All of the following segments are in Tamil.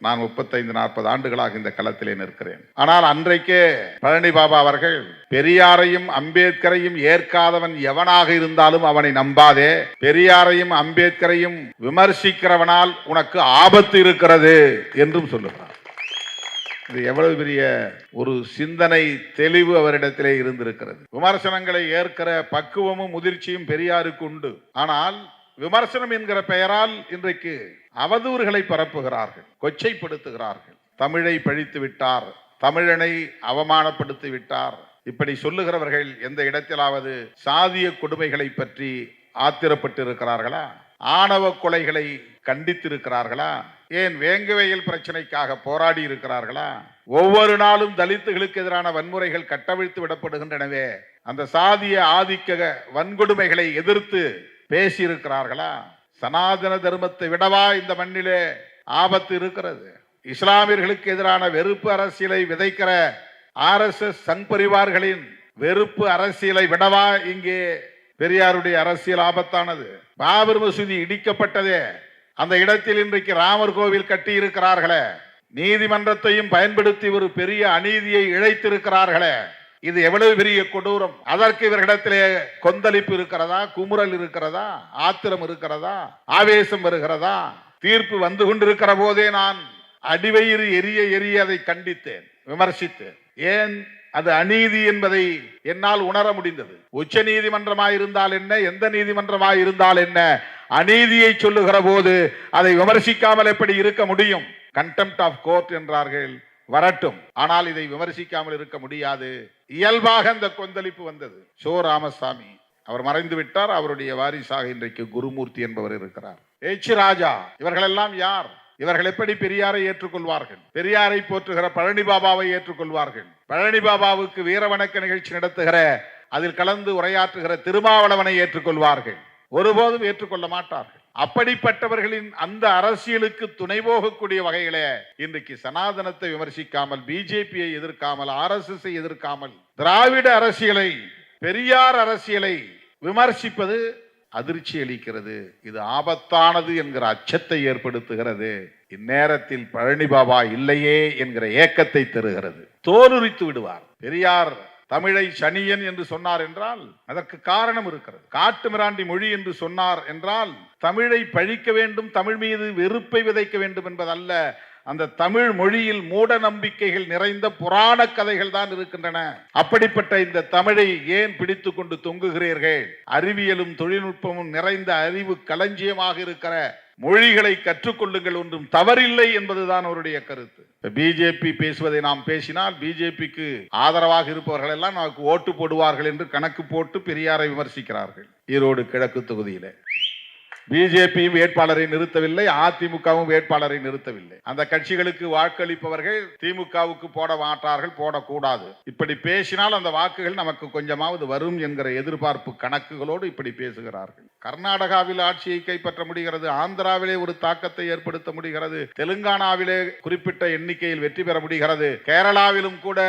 நான் 35-40 ஆண்டுகளாக இந்த களத்திலே நிற்கிறேன். ஆனால் அன்றைக்கே பழனி பாபா அவர்கள், பெரியாரையும் அம்பேத்கரையும் ஏற்காதவன் எவனாக இருந்தாலும் அவனை நம்பாதே, பெரியாரையும் அம்பேத்கரையும் விமர்சிக்கிறவனால் உனக்கு ஆபத்து இருக்கிறது என்றும் சொல்லுகிறார். இது எவ்வளவு பெரிய ஒரு சிந்தனை தெளிவு அவரிடத்திலே இருந்திருக்கிறது. விமர்சனங்களை ஏற்கிற பக்குவமும் முதிர்ச்சியும் பெரியாருக்கு உண்டு. ஆனால் விமர்சனம் என்கிற பெயரால் இன்றைக்கு அவதூறுகளை பரப்புகிறார்கள், கொச்சைப்படுத்துகிறார்கள். தமிழை பழித்து விட்டார், தமிழனை அவமானப்படுத்தி விட்டார். இப்படி சொல்லுகிறவர்கள் எந்த இடத்திலாவது சாதிய கொடுமைகளை பற்றி ஆத்திரப்பட்டு இருக்கிறார்களா? ஆணவ கொலைகளை கண்டித்திருக்கிறார்களா? ஏன் வேங்கவேயல் பிரச்சனைக்காக போராடி இருக்கிறார்களா? ஒவ்வொரு நாளும் தலித்துகளுக்கு எதிரான வன்முறைகள் கட்டவிழ்த்து விடப்படுகின்றனவே, அந்த சாதிய ஆதிக்க வன்கொடுமைகளை எதிர்த்து பேசியிருக்கிறார்களா? சனாதன தர்மத்தை விடவா இந்த மண்ணிலே ஆபத்து இருக்கிறது? இஸ்லாமியர்களுக்கு எதிரான வெறுப்பு அரசியலை விதைக்கிற RSS சங் பரிவார்களின் வெறுப்பு அரசியலை விடவா இங்கே பெரியாருடைய அரசியல் ஆபத்தானது? பாபர் மசூதி இடிக்கப்பட்டதே, அந்த இடத்தில் இன்றைக்கு ராமர் கோவில் கட்டி இருக்கிறார்களே, நீதிமன்றத்தையும் பயன்படுத்தி ஒரு பெரிய அநீதியை இழைத்திருக்கிறார்களே, இது எவ்வளவு பெரிய கொடூரம்! அதற்கு இவர்களிடத்திலே கொந்தளிப்பு இருக்கிறதா? குமுறல் இருக்கிறதா? ஆத்திரம் இருக்கிறதா? ஆவேசம் வருகிறதா? தீர்ப்பு வந்து கொண்டிருக்கிற போதே நான் அடிவயிறு எரிய எரிய அதை கண்டித்தேன், விமர்சித்தேன். ஏன் அது அநீதி என்பதை என்னால் உணர முடிந்தது. உச்ச நீதிமன்றமாயிருந்தால் என்ன, எந்த நீதிமன்றமாயிருந்தால் என்ன, அநீதியை சொல்லுகிற போது அதை விமர்சிக்காமல் எப்படி இருக்க முடியும்? கண்டெம்ப்ட் ஆஃப் கோர்ட் என்றார்கள், வரட்டும். ஆனால் இதை விமர்சிக்காமல் இருக்க முடியாது. இயல்பாக அந்த கொந்தளிப்பு வந்தது. சோ ராமசாமி அவர் மறைந்து விட்டார். அவருடைய வாரிசாக இன்றைக்கு குருமூர்த்தி என்பவர் இருக்கிறார். H ராஜா, இவர்களெல்லாம் யார்? இவர்கள் எப்படி பெரியாரை ஏற்றுக்கொள்வார்கள்? பெரியாரை போற்றுகிற பழனி பாபாவை ஏற்றுக்கொள்வார்கள்? பழனி பாபாவுக்கு வீர வணக்க நிகழ்ச்சி நடத்துகிற, அதில் கலந்து உரையாற்றுகிற திருமாவளவனை ஏற்றுக்கொள்வார்கள்? ஒருபோதும் ஏற்றுக்கொள்ள மாட்டார்கள். அப்படிப்பட்டவர்களின் அந்த அரசியலுக்கு துணை போகக்கூடிய வகையிலே இன்றைக்கு சனாதனத்தை விமர்சிக்காமல், பிஜேபியை எதிர்க்காமல், RSS எதிர்க்காமல், திராவிட அரசியலை, பெரியார் அரசியலை விமர்சிப்பது அதிர்ச்சி அளிக்கிறது. இது ஆபத்தானது என்கிற அச்சத்தை ஏற்படுத்துகிறது. இந்நேரத்தில் பழனி பாபா இல்லையே என்கிற ஏக்கத்தை தருகிறது. தோலுரித்து விடுவார். பெரியார் தமிழை சனியன் என்று சொன்னார் என்றால் அதற்கு காரணம் இருக்கிறது. காட்டு மிராண்டி மொழி என்று சொன்னார் என்றால் தமிழை பழிக்க வேண்டும், தமிழ் மீது வெறுப்பை விதைக்க வேண்டும் என்பதல்ல. அந்த தமிழ் மொழியில் மூட நம்பிக்கைகள் நிறைந்த புராண கதைகள் தான் இருக்கின்றன. அப்படிப்பட்ட இந்த தமிழை ஏன் பிடித்துக் கொண்டு தொங்குகிறீர்கள்? அறிவியலும் தொழில்நுட்பமும் நிறைந்த அறிவு களஞ்சியமாக இருக்கிற மொழிகளை கற்றுக்கொள்ளுங்கள், ஒன்றும் தவறில்லை என்பதுதான் அவருடைய கருத்து. பிஜேபி பேசுவதை நாம் பேசினால் பிஜேபிக்கு ஆதரவாக இருப்பவர்கள் எல்லாம் நமக்கு ஓட்டு போடுவார்கள் என்று கணக்கு போட்டு பெரியாரை விமர்சிக்கிறார்கள். ஈரோடு கிழக்கு தொகுதியிலே பிஜேபியும் வேட்பாளரை நிறுத்தவில்லை, அதிமுகவும் வேட்பாளரை நிறுத்தவில்லை. அந்த கட்சிகளுக்கு வாக்களிப்பவர்கள் திமுகவுக்கு போட மாட்டார்கள், போடக்கூடாது. இப்படி பேசினால் அந்த வாக்குகள் நமக்கு கொஞ்சமாவது வரும் என்கிற எதிர்பார்ப்பு கணக்குகளோடு இப்படி பேசுகிறார்கள். கர்நாடகாவில் ஆட்சியை கைப்பற்ற முடிகிறது, ஆந்திராவிலே ஒரு தாக்கத்தை ஏற்படுத்த முடிகிறது, தெலுங்கானாவிலே குறிப்பிட்ட எண்ணிக்கையில் வெற்றி பெற முடிகிறது, கேரளாவிலும் கூட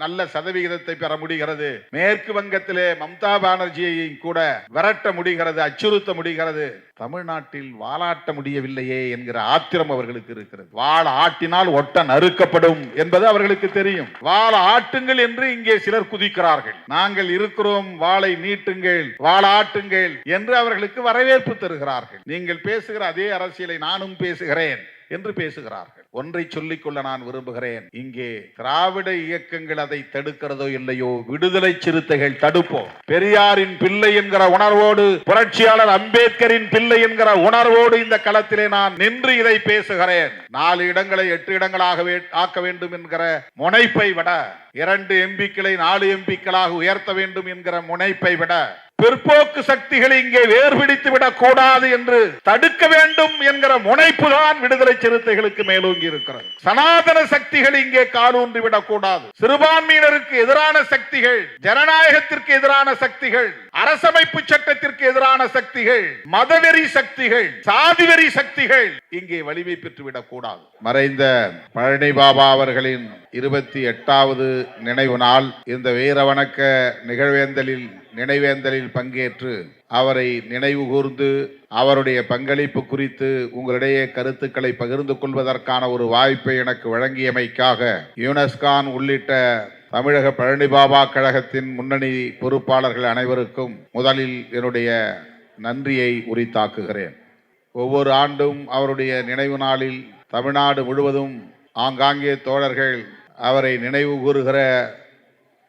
நல்ல சதவிகிதத்தை பெற முடிகிறது, மேற்கு வங்கத்திலே மம்தா பானர்ஜியை கூட விரட்ட முடிகிறது, அச்சுறுத்த முடிகிறது. தமிழ்நாட்டில் வாலாட்ட முடியவில்லையே என்கிற ஆத்திரம் அவர்களுக்கு இருக்கிறது. வாள் ஆட்டினால் ஒட்ட நறுக்கப்படும் என்பது அவர்களுக்கு தெரியும். வாள் ஆட்டுங்கள் என்று இங்கே சிலர் குதிக்கிறார்கள். நாங்கள் இருக்கிறோம், வாளை நீட்டுங்கள், வாளாட்டுங்கள் என்று அவர்களுக்கு வரவேற்பு தருகிறார்கள். நீங்கள் பேசுகிற அதே அரசியலை நானும் பேசுகிறேன் என்று பேசுகிறார்கள். ஒன்றை சொல்லிக்கொள்ள நான் விரும்புகிறேன். இங்கே திராவிட இயக்கங்கள் அதை தடுக்கிறதோ இல்லையோ, விடுதலை சிறுத்தைகள் தடுப்போம். பெரியாரின் பிள்ளை என்கிற உணர்வோடு, புரட்சியாளர் அம்பேத்கரின் பிள்ளை என்கிற உணர்வோடு இந்த களத்திலே நான் நின்று இதை பேசுகிறேன். 4 இடங்களை 8 இடங்களாக ஆக்க வேண்டும் என்கிற முனைப்பை விட, 2 எம்பிக்களை 4 எம்பிக்களாக உயர்த்த வேண்டும் என்கிற முனைப்பை விட, பிற்போக்கு சக்திகளை இங்கே வேர்பிடித்து விடக் கூடாது என்று தடுக்க வேண்டும் என்கிற முனைப்பு தான் விடுதலை சிறுத்தைகளுக்கு மேலோங்கி இருக்கிறது. சனாதன சக்திகள் இங்கே காலூன்றி விடக் கூடாது. சிறுபான்மையினருக்கு எதிரான சக்திகள், ஜனநாயகத்திற்கு எதிரான சக்திகள், அரசமைப்பு சட்டத்திற்கு எதிரான சக்திகள், மதவெறி சக்திகள், சாதிவெறி சக்திகள் இங்கே வலிமை பெற்று விடக் கூடாது. மறைந்த பழனி பாபா அவர்களின் 28வது நினைவு நாள் இந்த வீர வணக்க நிகழ்வேந்தலில் நினைவேந்தலில் பங்கேற்று அவரை நினைவு கூர்ந்து அவருடைய பங்களிப்பு குறித்து உங்களிடையே கருத்துக்களை பகிர்ந்து கொள்வதற்கான ஒரு வாய்ப்பை எனக்கு வழங்கியமைக்காக யூனஸ்கான் உள்ளிட்ட தமிழக பழனி பாபா கழகத்தின் முன்னணி பொறுப்பாளர்கள் அனைவருக்கும் முதலில் என்னுடைய நன்றியை உரித்தாக்குகிறேன். ஒவ்வொரு ஆண்டும் அவருடைய நினைவு நாளில் தமிழ்நாடு முழுவதும் ஆங்காங்கே தோழர்கள் அவரை நினைவு கூறுகிற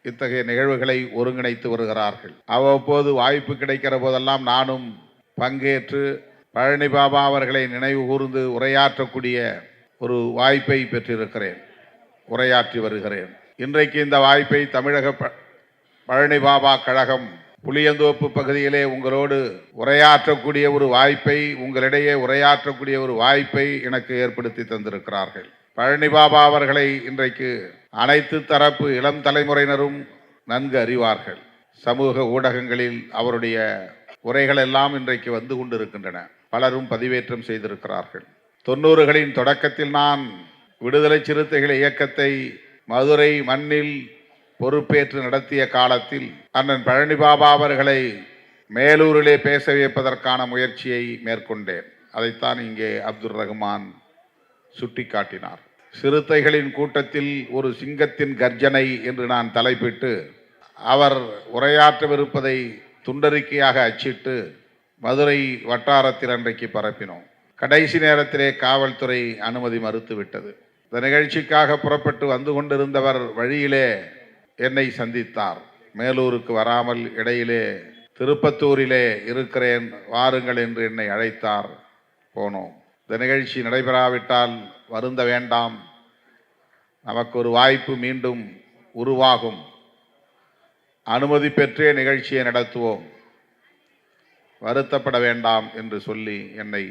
இத்தகைய நிகழ்வுகளை ஒருங்கிணைத்து வருகிறார்கள். அவ்வப்போது வாய்ப்பு கிடைக்கிற போதெல்லாம் நானும் பங்கேற்று பழனி பாபா அவர்களை நினைவு கூர்ந்து உரையாற்றக்கூடிய ஒரு வாய்ப்பை பெற்றிருக்கிறேன், உரையாற்றி வருகிறேன். இன்றைக்கு இந்த வாய்ப்பை தமிழக பழனி பாபா கழகம் புளியந்தோப்பு பகுதியிலே உங்களோடு உரையாற்றக்கூடிய ஒரு வாய்ப்பை, உங்களிடையே உரையாற்றக்கூடிய ஒரு வாய்ப்பை எனக்கு ஏற்படுத்தி தந்திருக்கிறார்கள். பழனி பாபா அவர்களை இன்றைக்கு அனைத்து தரப்பு இளம் தலைமுறையினரும் நன்கு அறிவார்கள். சமூக ஊடகங்களில் அவருடைய உரைகள் எல்லாம் இன்றைக்கு வந்து கொண்டிருக்கின்றன. பலரும் பதிவேற்றம் செய்திருக்கிறார்கள். 90களின் தொடக்கத்தில் நான் விடுதலை சிறுத்தைகள் இயக்கத்தை மதுரை மண்ணில் பொறுப்பேற்று நடத்திய காலத்தில் அண்ணன் பழனி பாபா அவர்களை மேலூரிலே பேச வைப்பதற்கான முயற்சியை மேற்கொண்டேன். அதைத்தான் இங்கே அப்துல் ரஹ்மான் சுட்டிக்காட்டினார். சிறுத்தைகளின் கூட்டத்தில் ஒரு சிங்கத்தின் கர்ஜனை என்று நான் தலைப்பிட்டு அவர் உரையாற்றவிருப்பதை துண்டறிக்கையாக அச்சிட்டு மதுரை வட்டாரத்தில் அன்றைக்கு பரப்பினோம். கடைசி நேரத்திலே காவல்துறை அனுமதி மறுத்துவிட்டது. இந்த நிகழ்ச்சிக்காக புறப்பட்டு வந்து கொண்டிருந்தவர் வழியிலே என்னை சந்தித்தார். மேலூருக்கு வராமல் இடையிலே திருப்பத்தூரிலே இருக்கிறேன், வாருங்கள் என்று என்னை அழைத்தார். போனோம். இந்த நிகழ்ச்சி நடைபெறாவிட்டால் வருந்த வேண்டாம், நமக்கு ஒரு வாய்ப்பு மீண்டும் உருவாகும், அனுமதி பெற்றே நிகழ்ச்சியை நடத்துவோம், வருத்தப்பட வேண்டாம் என்று சொல்லி என்னை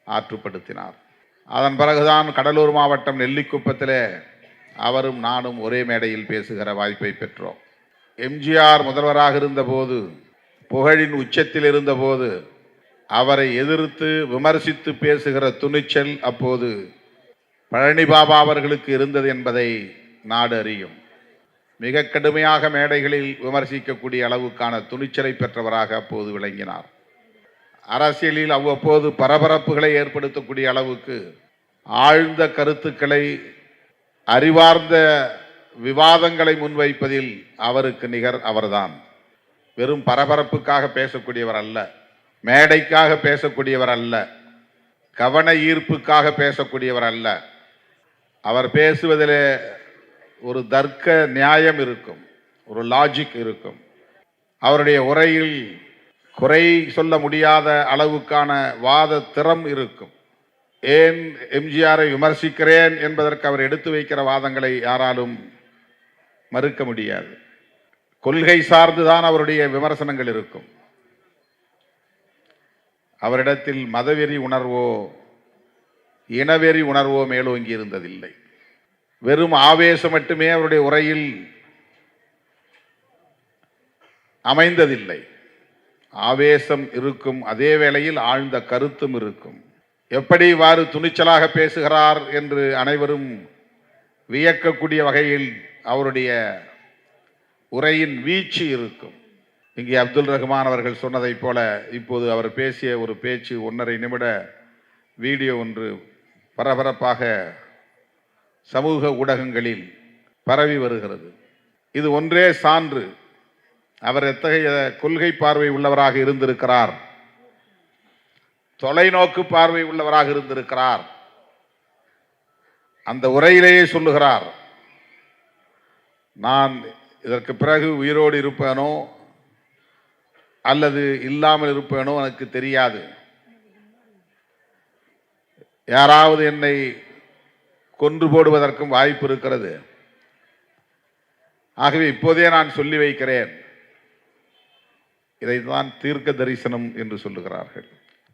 ஆற்றுப்படுத்தினார். அதன் பிறகுதான் கடலூர் மாவட்டம் நெல்லிக்குப்பத்திலே அவரும் நானும் ஒரே மேடையில் பேசுகிற வாய்ப்பை பெற்றோம். எம்ஜிஆர் முதல்வராக இருந்தபோது, புகழின் உச்சத்தில் இருந்தபோது அவரை எதிர்த்து விமர்சித்து பேசுகிற துணிச்சல் அப்போது பழனி பாபா அவர்களுக்கு இருந்தது என்பதை நாடு அறியும். மிக கடுமையாக மேடைகளில் விமர்சிக்கக்கூடிய அளவுக்கான துணிச்சலை பெற்றவராக அப்போது விளங்கினார். அரசியலில் அவ்வப்போது பரபரப்புகளை ஏற்படுத்தக்கூடிய அளவுக்கு ஆழ்ந்த கருத்துக்களை, அறிவார்ந்த விவாதங்களை முன்வைப்பதில் அவருக்கு நிகர் அவர்தான். வெறும் பரபரப்புக்காக பேசக்கூடியவர் அல்ல, மேடைக்காக பேசக்கூடியவர் அல்ல, கவன ஈர்ப்புக்காக பேசக்கூடியவர் அல்ல. அவர் பேசுவதிலே ஒரு தர்க்க நியாயம் இருக்கும், ஒரு லாஜிக் இருக்கும். அவருடைய உரையில் குறை சொல்ல முடியாத அளவுக்கான வாத திறம் இருக்கும். ஏன் எம்ஜிஆரை விமர்சிக்கிறேன் என்பதற்கு அவர் எடுத்து வைக்கிற வாதங்களை யாராலும் மறுக்க முடியாது. கொள்கை சார்ந்துதான் அவருடைய விமர்சனங்கள் இருக்கும். அவரிடத்தில் மதவெறி உணர்வோ இனவெறி உணர்வோ மேலோங்கி இருந்ததில்லை. வெறும் ஆவேசம் மட்டுமே அவருடைய உரையில் அமைந்ததில்லை. ஆவேசம் இருக்கும், அதே வேளையில் ஆழ்ந்த கருத்தும் இருக்கும். எப்படி இவ்வாறு துணிச்சலாக பேசுகிறார் என்று அனைவரும் வியக்கக்கூடிய வகையில் அவருடைய உரையின் வீச்சு இருக்கும். இங்கே அப்துல் ரஹ்மான் அவர்கள் சொன்னதைப் போல இப்போது அவர் பேசிய ஒரு பேச்சு 1.5 நிமிட வீடியோ ஒன்று பரபரப்பாக சமூக ஊடகங்களில் பரவி வருகிறது. இது ஒன்றே சான்று அவர் எத்தகைய கொள்கை பார்வை உள்ளவராக இருந்திருக்கிறார், தொலைநோக்கு பார்வை உள்ளவராக இருந்திருக்கிறார். அந்த உரையிலேயே சொல்லுகிறார், நான் இதற்கு பிறகு உயிரோடு இருப்பேனோ அல்லது இல்லாமல் இருப்பேனோ எனக்கு தெரியாது. யாராவது என்னை கொன்று போடுவதற்கும் வாய்ப்பு இருக்கிறது. ஆகவே இப்போதே நான் சொல்லி வைக்கிறேன். இதைத்தான் தீர்க்க தரிசனம் என்று சொல்லுகிறார்கள்.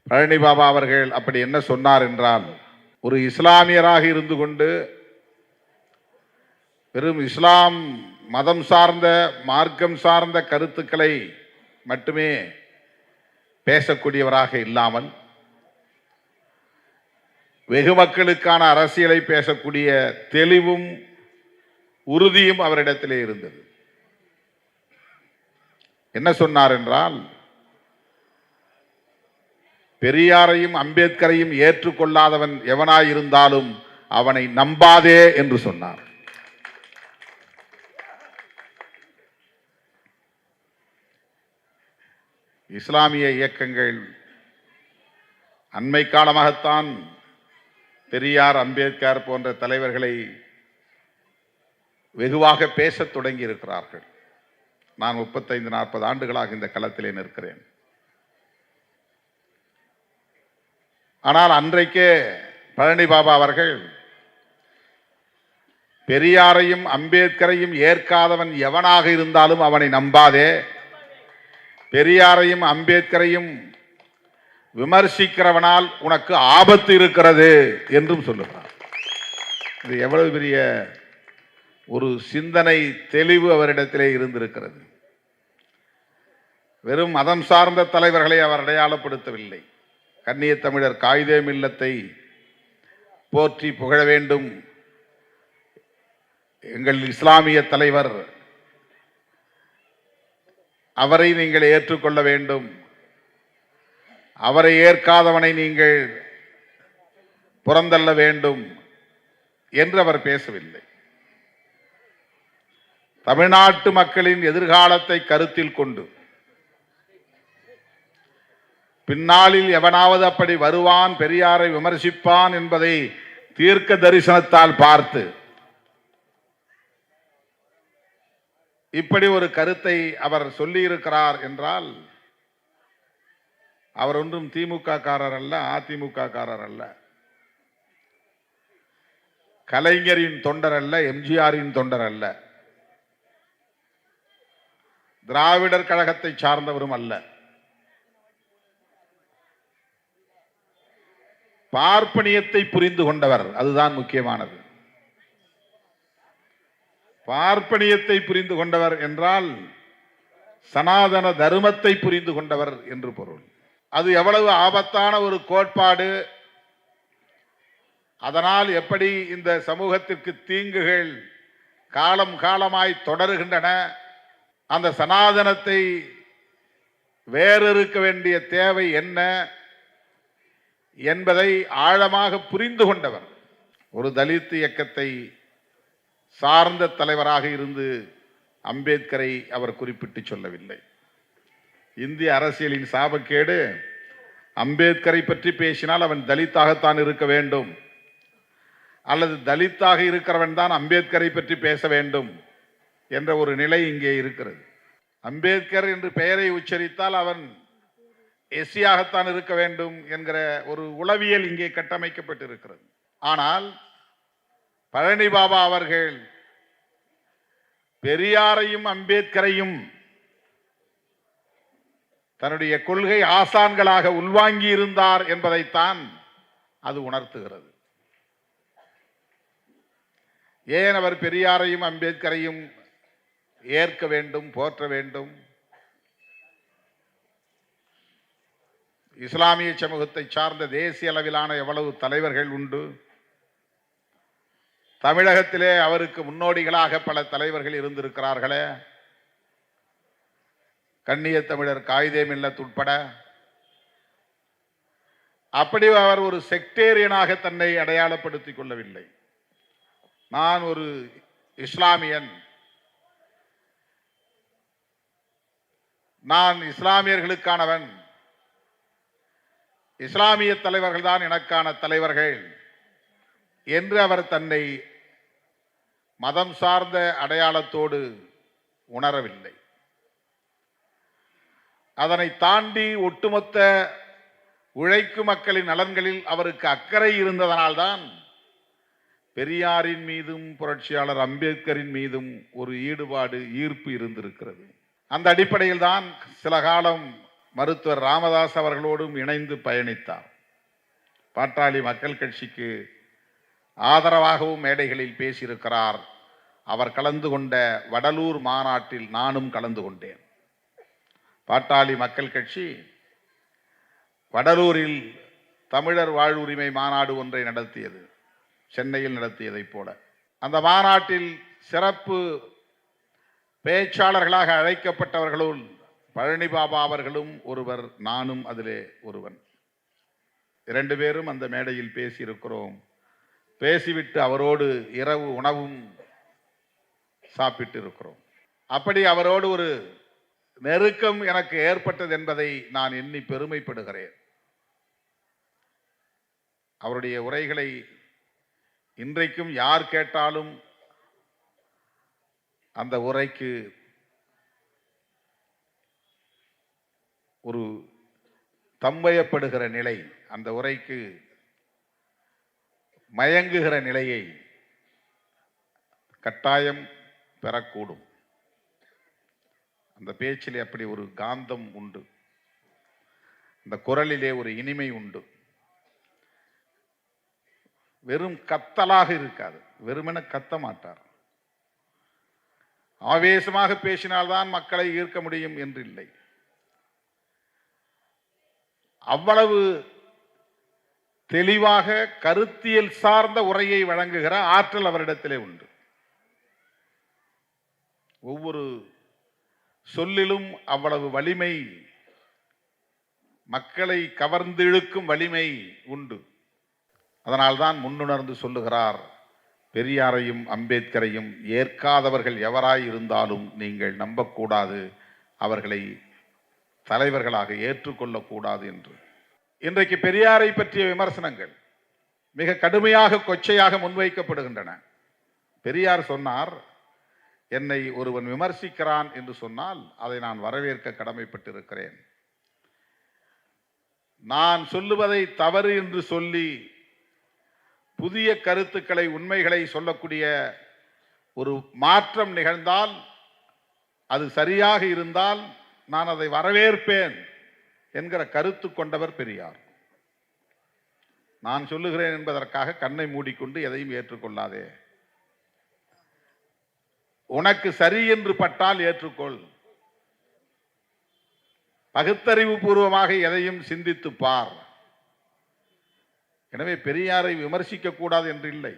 பழனி பாபா அவர்கள் அப்படி என்ன சொன்னார் என்றால், ஒரு இஸ்லாமியராக இருந்து கொண்டு வெறும் இஸ்லாம் மதம் சார்ந்த, மார்க்கம் சார்ந்த கருத்துக்களை மட்டுமே பேசக்கூடியவராக இல்லாமல் வெகு மக்களுக்கான அரசியலை பேசக்கூடிய தெளிவும் உறுதியும் அவரிடத்திலே இருந்தது. என்ன சொன்னார் என்றால், பெரியாரையும் அம்பேத்கரையும் ஏற்றுக்கொள்ளாதவன் எவனாயிருந்தாலும் அவனை நம்பாதே என்று சொன்னார். இஸ்லாமிய இயக்கங்கள் அண்மை காலமாகத்தான் பெரியார், அம்பேத்கர் போன்ற தலைவர்களை வெகுவாக பேசத் தொடங்கி இருக்கிறார்கள். நான் 35-40 ஆண்டுகளாக இந்த களத்திலே நிற்கிறேன். ஆனால் அன்றைக்கே பழனி பாபா அவர்கள் பெரியாரையும் அம்பேத்கரையும் ஏற்காதவன் எவனாக இருந்தாலும் அவனை நம்பாதே, பெரியாரையும் அம்பேத்கரையும் விமர்சிக்கிறவனால் உனக்கு ஆபத்து இருக்கிறது என்றும் சொல்லுகிறார். இது எவ்வளவு பெரிய ஒரு சிந்தனை தெளிவு அவரிடத்திலே இருந்திருக்கிறது. வெறும் மதம் சார்ந்த தலைவர்களை அவர் அடையாளப்படுத்தவில்லை. கண்ணிய தமிழர் காயிதே மில்லத்தை போற்றி புகழ வேண்டும், எங்கள் இஸ்லாமிய தலைவர், அவரை நீங்கள் ஏற்றுக்கொள்ள வேண்டும், அவரை ஏற்காதவனை நீங்கள் புறந்தள்ள வேண்டும் என்று அவர் பேசவில்லை. தமிழ்நாட்டு மக்களின் எதிர்காலத்தை கருத்தில் கொண்டு பின்னாளில் எவனாவது அப்படி வருவான், பெரியாரை விமர்சிப்பான் என்பதை தீர்க்க தரிசனத்தால் பார்த்து இப்படி ஒரு கருத்தை அவர் சொல்லியிருக்கிறார் என்றால், அவர் ஒன்றும் திமுக காரர் அல்ல, அதிமுக காரர் அல்ல, கலைஞரின் தொண்டர் அல்ல, எம்ஜிஆரின் தொண்டர் அல்ல, திராவிடர் கழகத்தை சார்ந்தவரும் அல்ல. பார்ப்பனியத்தை புரிந்து கொண்டவர், அதுதான் முக்கியமானது. பார்ப்பனியத்தை புரிந்து கொண்டவர் என்றால் சனாதன தர்மத்தை புரிந்து கொண்டவர் என்று பொருள். அது எவ்வளவு ஆபத்தான ஒரு கோட்பாடு, அதனால் எப்படி இந்த சமூகத்திற்கு தீங்குகள் காலம் காலமாய் தொடருகின்றன, அந்த சனாதனத்தை வேறறுக்க வேண்டிய தேவை என்ன என்பதை ஆழமாக புரிந்து கொண்டவர். ஒரு தலித் இயக்கத்தை சார்ந்த தலைவராக இருந்து அம்பேத்கரை அவர் குறிப்பிட்டு சொல்லவில்லை. இந்திய அரசியலின் சாபக்கேடு, அம்பேத்கரை பற்றி பேசினால் அவன் தலித்தாகத்தான் இருக்க வேண்டும், அல்லது தலித்தாக இருக்கிறவன் தான் அம்பேத்கரை பற்றி பேச வேண்டும் என்ற ஒரு நிலை இங்கே இருக்கிறது. அம்பேத்கர் என்று பெயரை உச்சரித்தால் அவன் எஸ்சியாகத்தான் இருக்க வேண்டும் என்கிற ஒரு உளவியல் இங்கே கட்டமைக்கப்பட்டிருக்கிறது. ஆனால் பழனி பாபா அவர்கள் பெரியாரையும் அம்பேத்கரையும் தன்னுடைய கொள்கை ஆசான்களாக உள்வாங்கி இருந்தார் என்பதைத்தான் அது உணர்த்துகிறது. ஏன் அவர் பெரியாரையும் அம்பேத்கரையும் ஏற்க வேண்டும், போற்ற வேண்டும்? இஸ்லாமிய சமூகத்தை சார்ந்த தேசிய அளவிலான எவ்வளவு தலைவர்கள் உண்டு. தமிழகத்திலே அவருக்கு முன்னோடிகளாக பல தலைவர்கள் இருந்திருக்கிறார்களே, கண்ணிய தமிழர் காயிதே மில்லத் உட்பட. அப்படி அவர் ஒரு செக்டேரியனாக தன்னை அடையாளப்படுத்திக் கொள்ளவில்லை. நான் ஒரு இஸ்லாமியன், நான் இஸ்லாமியர்களுக்கானவன், இஸ்லாமிய தலைவர்கள் தான் எனக்கான தலைவர்கள் என்று அவர் தன்னை மதம் சார்ந்த அடையாளத்தோடு உணரவில்லை. அதனை தாண்டி ஒட்டுமொத்த உழைக்கும் மக்களின் நலன்களில் அவருக்கு அக்கறை இருந்ததனால்தான் பெரியாரின் மீதும் புரட்சியாளர் அம்பேத்கரின் மீதும் ஒரு ஈடுபாடு, ஈர்ப்பு இருந்திருக்கிறது. அந்த அடிப்படையில் தான் சில காலம் மருத்துவர் ராமதாஸ் அவர்களோடும் இணைந்து பயணித்தார். பாட்டாளி மக்கள் கட்சிக்கு ஆதரவாகவும் மேடைகளில் பேசியிருக்கிறார். அவர் கலந்து கொண்ட வடலூர் மாநாட்டில் நானும் கலந்து கொண்டேன். பாட்டாளி மக்கள் கட்சி வடலூரில் தமிழர் வாழ்வுரிமை மாநாடு ஒன்றை நடத்தியது, சென்னையில் நடத்தியதைப் போல. அந்த மாநாட்டில் சிறப்பு பேச்சாளர்களாக அழைக்கப்பட்டவர்களுள் பழனி பாபா அவர்களும் ஒருவர், நானும் அதிலே ஒருவன். 2 பேரும் அந்த மேடையில் பேசியிருக்கிறோம். பேசிவிட்டு அவரோடு இரவு உணவும் சாப்பிட்டு இருக்கிறோம். அப்படி அவரோடு ஒரு நெருக்கம் எனக்கு ஏற்பட்டது என்பதை நான் எண்ணி பெருமைப்படுகிறேன். அவருடைய உரைகளை இன்றைக்கும் யார் கேட்டாலும் அந்த உரைக்கு ஒரு தம்பயப்படுகிற நிலை, அந்த உரைக்கு மயங்குகிற நிலையை கட்டாயம் பெறக்கூடும். அந்த பேச்சிலே அப்படி ஒரு காந்தம் உண்டு, அந்த குரலிலே ஒரு இனிமை உண்டு. வெறும் கத்தலாக இருக்காது, வெறுமென கத்த மாட்டார். ஆவேசமாக பேசினால்தான் மக்களை ஈர்க்க முடியும் என்று இல்லை. அவ்வளவு தெளிவாக கருத்தியல் சார்ந்த உரையை வழங்குகிற ஆற்றல் அவரிடத்திலே உண்டு. ஒவ்வொரு சொல்லிலும் அவ்வளவு வலிமை, மக்களை கவர்ந்து இழுக்கும் வலிமை உண்டு. அதனால்தான் முன்னுணர்ந்து சொல்லுகிறார், பெரியாரையும் அம்பேத்கரையும் ஏற்காதவர்கள் எவராய் இருந்தாலும் நீங்கள் நம்பக்கூடாது, அவர்களை தலைவர்களாக ஏற்றுக்கொள்ளக்கூடாது என்று. இன்றைக்கு பெரியாரை பற்றிய விமர்சனங்கள் மிக கடுமையாக, கொச்சையாக முன்வைக்கப்படுகின்றன. பெரியார் சொன்னார், என்னை ஒருவன் விமர்சிக்கிறான் என்று சொன்னால் அதை நான் வரவேற்க கடமைப்பட்டிருக்கிறேன். நான் சொல்லுவதை தவறு என்று சொல்லி புதிய கருத்துக்களை, உண்மைகளை சொல்லக்கூடிய ஒரு மாற்றம் நிகழ்ந்தால், அது சரியாக இருந்தால் நான் அதை வரவேற்பேன் என்கிற கருத்து கொண்டவர் பெரியார். நான் சொல்லுகிறேன் என்பதற்காக கண்ணை மூடிக்கொண்டு எதையும் ஏற்றுக்கொள்ளாதே. உனக்கு சரி என்று பட்டால் ஏற்றுக்கொள். பகுத்தறிவு பூர்வமாக எதையும் சிந்தித்து பார். எனவே பெரியாரை விமர்சிக்க கூடாது என்று இல்லை.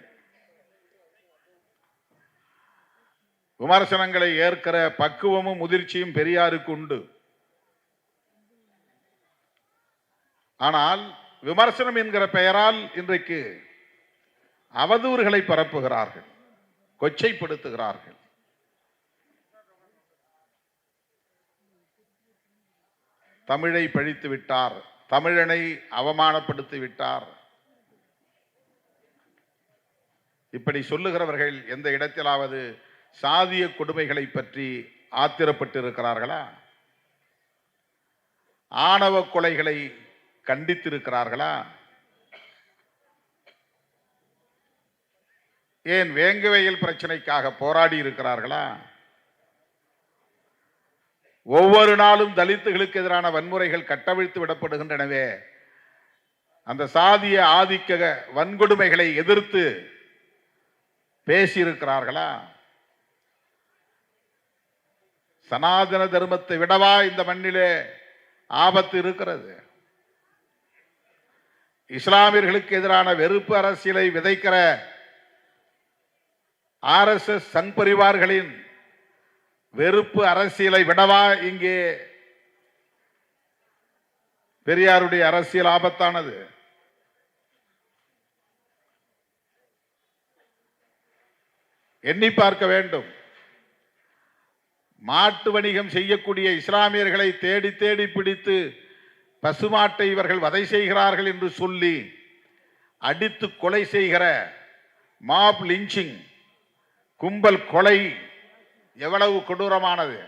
விமர்சனங்களை ஏற்கிற பக்குவமும் முதிர்ச்சியும் பெரியாருக்கு உண்டு. ஆனால் விமர்சனம் என்கிற பெயரால் இன்றைக்கு அவதூறுகளை பரப்புகிறார்கள், கொச்சைப்படுத்துகிறார்கள். தமிழை பழித்து விட்டார், தமிழனை அவமானப்படுத்தி விட்டார். இப்படி சொல்லுகிறவர்கள் எந்த இடத்திலாவது சாதிய கொடுமைகளை பற்றி ஆத்திரப்பட்டு இருக்கிறார்களா? ஆணவ கொலைகளை கண்டித்திருக்கிறார்களா? ஏன் வேங்கவயல் பிரச்சனைக்காக போராடி இருக்கிறார்களா? ஒவ்வொரு நாளும் தலித்துகளுக்கு எதிரான வன்முறைகள் கட்டவிழ்த்து விடப்படுகின்றனவே, அந்த சாதிய ஆதிக்க வன்கொடுமைகளை எதிர்த்து பேசியிருக்கிறார்களா? சனாதன தர்மத்தை விடவா இந்த மண்ணிலே ஆபத்து இருக்கிறது? இஸ்லாமியர்களுக்கு எதிரான வெறுப்பு அரசியலை விதைக்கிற RSS சங் பரிவார்களின் வெறுப்பு அரசியலை விடவா இங்கே பெரியாருடைய அரசியல் ஆபத்தானது? எண்ணி பார்க்க வேண்டும். மாட்டு வணிகம் செய்யக்கூடிய இஸ்லாமியர்களை தேடி தேடி பிடித்து பசுமாட்டை இவர்கள் வதை செய்கிறார்கள் என்று சொல்லி அடித்து கொலை செய்கிற மாப் லிஞ்சிங், கும்பல் கொலை எவ்வளவு கொடூரமானது!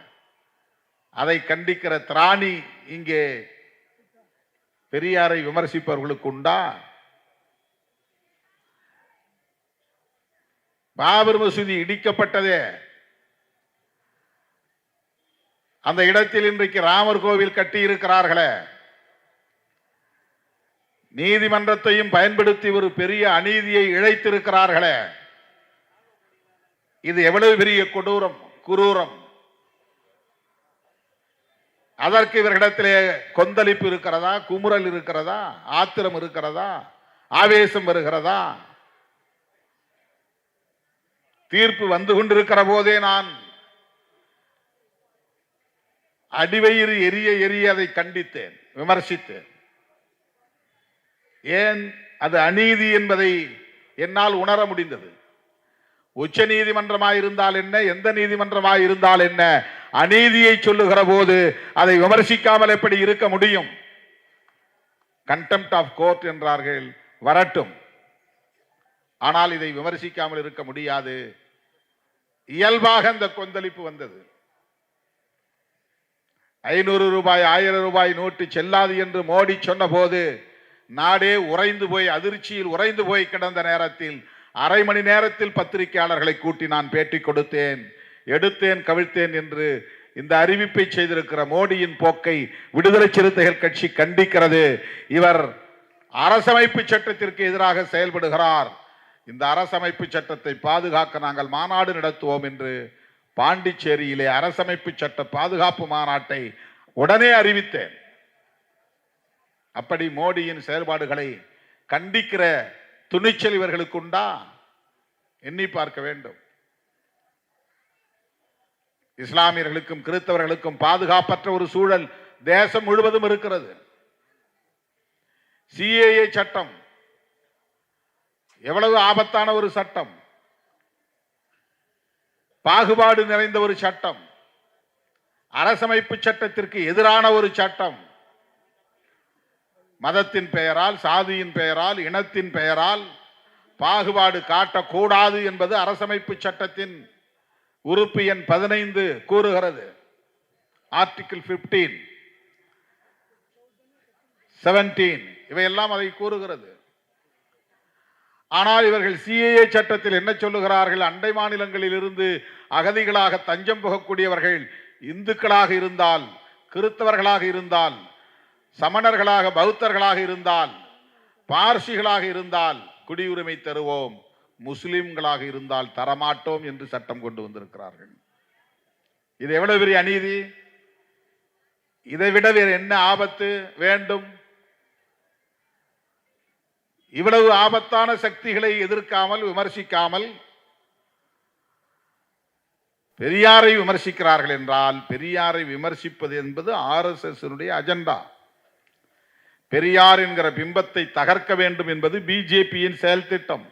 அதை கண்டிக்கிற திராணி இங்கே பெரியாரை விமர்சிப்பவர்களுக்கு உண்டா? பாபர் மசூதி இடிக்கப்பட்டதே, அந்த இடத்தில் இன்றைக்கு ராமர் கோவில் கட்டி இருக்கிறார்களே, நீதிமன்றத்தையும் பயன்படுத்தி ஒரு பெரிய அநீதியை இழைத்திருக்கிறார்களே, இது எவ்வளவு பெரிய கொடூரம், குரூரம்! அதற்கு இவர்களிடத்திலே கொந்தளிப்பு இருக்கிறதா? குமுறல் இருக்கிறதா? ஆத்திரம் இருக்கிறதா? ஆவேசம் வருகிறதா? தீர்ப்பு வந்து கொண்டிருக்கிற போதே நான் அடிவயிறு எரிய எரிய அதை கண்டித்தேன், விமர்சித்தேன். ஏன் அது அநீதி என்பதை என்னால் உணர முடிந்தது. உச்ச நீதிமன்றமாயிருந்தால் என்ன, எந்த நீதிமன்றமாயிருந்தால் என்ன, அநீதியை சொல்லுகிற போது அதை விமர்சிக்காமல் எப்படி இருக்க முடியும்? கண்டெம்ப்ட் ஆஃப் கோர்ட் என்றார்கள், வரட்டும். ஆனால் இதை விமர்சிக்காமல் இருக்க முடியாது. இயல்பாக அந்த கொந்தளிப்பு வந்தது. 500 ரூபாய் 1000 ரூபாய் நோட்டு செல்லாது என்று மோடி சொன்ன போது நாடே உறைந்து போய், அதிர்ச்சியில் உறைந்து போய் கிடந்த நேரத்தில் அரை மணி நேரத்தில் பத்திரிகையாளர்களை கூட்டி நான் பேட்டி கொடுத்தேன். எடுத்தேன் கவிழ்த்தேன் என்று இந்த அறிவிப்பை செய்திருக்கிற மோடியின் போக்கை விடுதலை சிறுத்தைகள் கட்சி கண்டிக்கிறது. இவர் அரசமைப்பு சட்டத்திற்கு எதிராக செயல்படுகிறார். இந்த அரசமைப்பு சட்டத்தை பாதுகாக்க நாங்கள் மாநாடு நடத்துவோம் என்று பாண்டிச்சேரியிலே அரசமைப்பு சட்ட பாதுகாப்பு மாநாட்டை உடனே அறிவித்தேன். அப்படி மோடியின் செயல்பாடுகளை கண்டிக்கிற துணிச்சல் இவர்களுக்கு உண்டா? எண்ணி பார்க்க வேண்டும். இஸ்லாமியர்களுக்கும் கிறிஸ்தவர்களுக்கும் பாதுகாப்பற்ற ஒரு சூழல் தேசம் முழுவதும் இருக்கிறது. சிஏஏ சட்டம் எவ்வளவு ஆபத்தான ஒரு சட்டம், பாகுபாடு நிறைந்த ஒரு சட்டம், அரசமைப்பு சட்டத்திற்கு எதிரான ஒரு சட்டம். மதத்தின் பெயரால், சாதியின் பெயரால், இனத்தின் பெயரால் பாகுபாடு காட்டக்கூடாது என்பது அரசமைப்பு சட்டத்தின் உறுப்பு எண் 15 கூறுகிறது. ஆர்டிகிள் 15, 17 இவையெல்லாம் அதை கூறுகிறது. ஆனால் இவர்கள் சிஏஏ சட்டத்தில் என்ன சொல்லுகிறார்கள்? அண்டை மாநிலங்களில் இருந்து அகதிகளாக தஞ்சம் புகக்கூடியவர்கள் இந்துக்களாக இருந்தால், கிறிஸ்தவர்களாக இருந்தால், சமணர்களாக பௌத்தர்களாக இருந்தால், பார்சிகளாக இருந்தால் குடியுரிமை தருவோம், முஸ்லிம்களாக இருந்தால் தரமாட்டோம் என்று சட்டம் கொண்டு வந்திருக்கிறார்கள். இது எவ்வளவு பெரிய அநீதி! இதை விட வேறு என்ன ஆபத்து வேண்டும்? இவ்வளவு ஆபத்தான சக்திகளை எதிர்க்காமல், விமர்சிக்காமல் பெரியாரை விமர்சிக்கிறார்கள் என்றால், பெரியாரை விமர்சிப்பது என்பது RSS அஜெண்டா. பெரியார் என்கிற பிம்பத்தை தகர்க்க வேண்டும் என்பது பிஜேபியின் செயல் திட்டம்.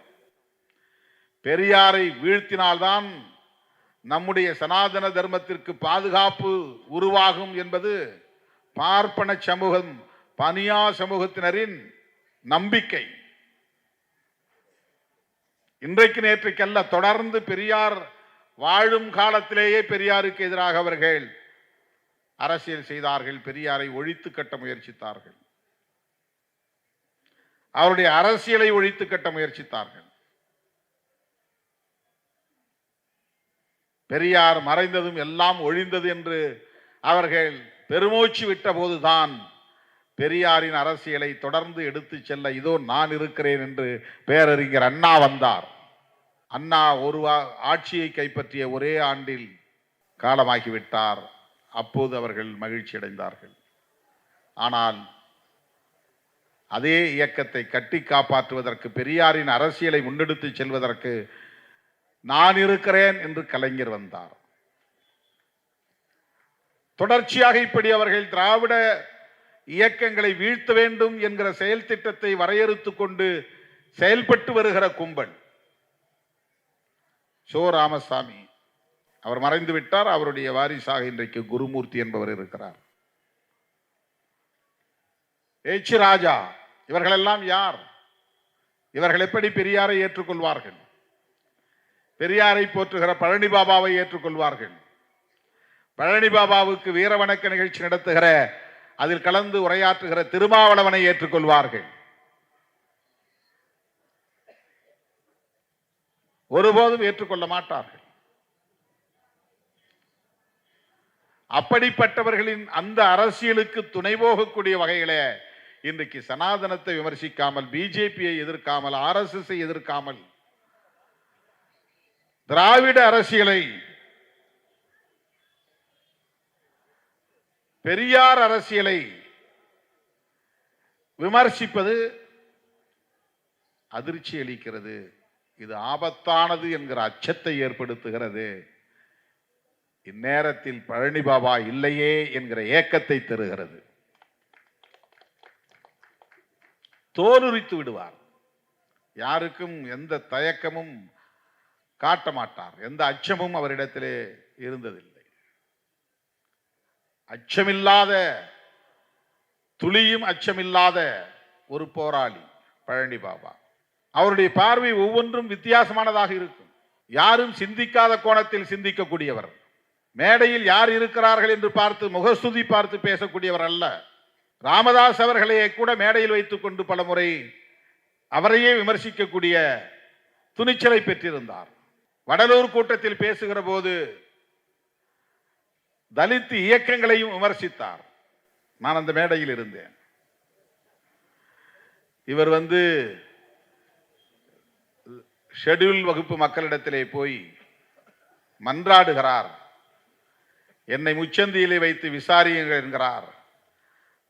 பெரியாரை வீழ்த்தினால்தான் நம்முடைய சனாதன தர்மத்திற்கு பாதுகாப்பு உருவாகும் என்பது பார்ப்பன சமூகம், பனியா சமூகத்தினரின் நம்பிக்கை. இன்றைக்கு நேற்றைக்கல்ல, தொடர்ந்து பெரியார் வாழும் காலத்திலேயே பெரியாருக்கு எதிராக அவர்கள் அரசியல் செய்தார்கள். பெரியாரை ஒழித்து கட்ட முயற்சித்தார்கள். அவருடைய அரசியலை ஒழித்து கட்ட முயற்சித்தார்கள். பெரியார் மறைந்ததும் எல்லாம் ஒழிந்தது என்று அவர்கள் பெருமூச்சு விட்ட போதுதான் பெரியாரின் அரசியலை தொடர்ந்து எடுத்து செல்ல இதோ நான் இருக்கிறேன் என்று பேரறிஞர் அண்ணா வந்தார். அண்ணா ஒரு ஆட்சியை கைப்பற்றிய ஒரே ஆண்டில் காலமாகிவிட்டார். அப்போது அவர்கள் மகிழ்ச்சி அடைந்தார்கள். ஆனால் அதே இயக்கத்தை கட்டி காப்பாற்றுவதற்கு, பெரியாரின் அரசியலை முன்னெடுத்து செல்வதற்கு நான் இருக்கிறேன் என்று கலைஞர் வந்தார். தொடர்ச்சியாக இப்படி அவர்கள் திராவிட இயக்கங்களை வீழ்த்த வேண்டும் என்கிற செயல் திட்டத்தை வரையறுத்துக் கொண்டு செயல்பட்டு வருகிற கும்பல். சோ ராமசாமி அவர் மறைந்து விட்டார். அவருடைய வாரிசாக இன்றைக்கு குருமூர்த்தி என்பவர் இருக்கிறார். H. ராஜா, இவர்களெல்லாம் யார்? இவர்கள் எப்படி பெரியாரை ஏற்றுக்கொள்வார்கள்? பெரியாரை போற்றுகிற பழனி பாபாவை ஏற்றுக்கொள்வார்கள்? பழனி பாபாவுக்கு வீர வணக்க நிகழ்ச்சி நடத்துகிற, அதில் கலந்து உரையாற்றுகிற திருமாவளவனை ஏற்றுக்கொள்வார்கள்? ஒருபோதும் ஏற்றுக்கொள்ள மாட்டார்கள். அப்படிப்பட்டவர்களின் அந்த அரசியலுக்கு துணை போகக்கூடிய வகையிலே இன்றைக்கு சனாதனத்தை விமர்சிக்காமல், பிஜேபியை எதிர்க்காமல், RSS எதிர்க்காமல், திராவிட அரசியலை, பெரியார் அரசியலை விமர்சிப்பது அதிர்ச்சி அளிக்கிறது. இது ஆபத்தானது என்கிற அச்சத்தை ஏற்படுத்துகிறது. இந்நேரத்தில் பழனி பாபா இல்லையே என்கிற ஏக்கத்தை தருகிறது. தோலுரித்து விடுவார். யாருக்கும் எந்த தயக்கமும் காட்ட மாட்டார். எந்த அச்சமும் அவரிடத்திலே இருந்ததில்லை. அச்சமில்லாத, துளியும் அச்சமில்லாத ஒரு போராளி பழனி பாபா. அவருடைய பார்வை ஒவ்வொன்றும் வித்தியாசமானதாக இருக்கும். யாரும் சிந்திக்காத கோணத்தில் சிந்திக்கக்கூடியவர். மேடையில் யார் இருக்கிறார்கள் என்று பார்த்து முகஸ்துதி பார்த்து பேசக்கூடியவர் அல்ல. ராமதாஸ் அவர்களையே கூட மேடையில் வைத்துக் கொண்டு பல முறை அவரையே விமர்சிக்கக்கூடிய துணிச்சலை பெற்றிருந்தார். வடலூர் கூட்டத்தில் பேசுகிற போது தலித் இயக்கங்களையும் விமர்சித்தார். நான் அந்த மேடையில் இருந்தேன். இவர் ஷெட்யூல் வகுப்பு மக்களிடத்திலே போய் மன்றாடுகிறார். என்னை முச்சந்தியிலே வைத்து விசாரியுங்கள் என்கிறார்.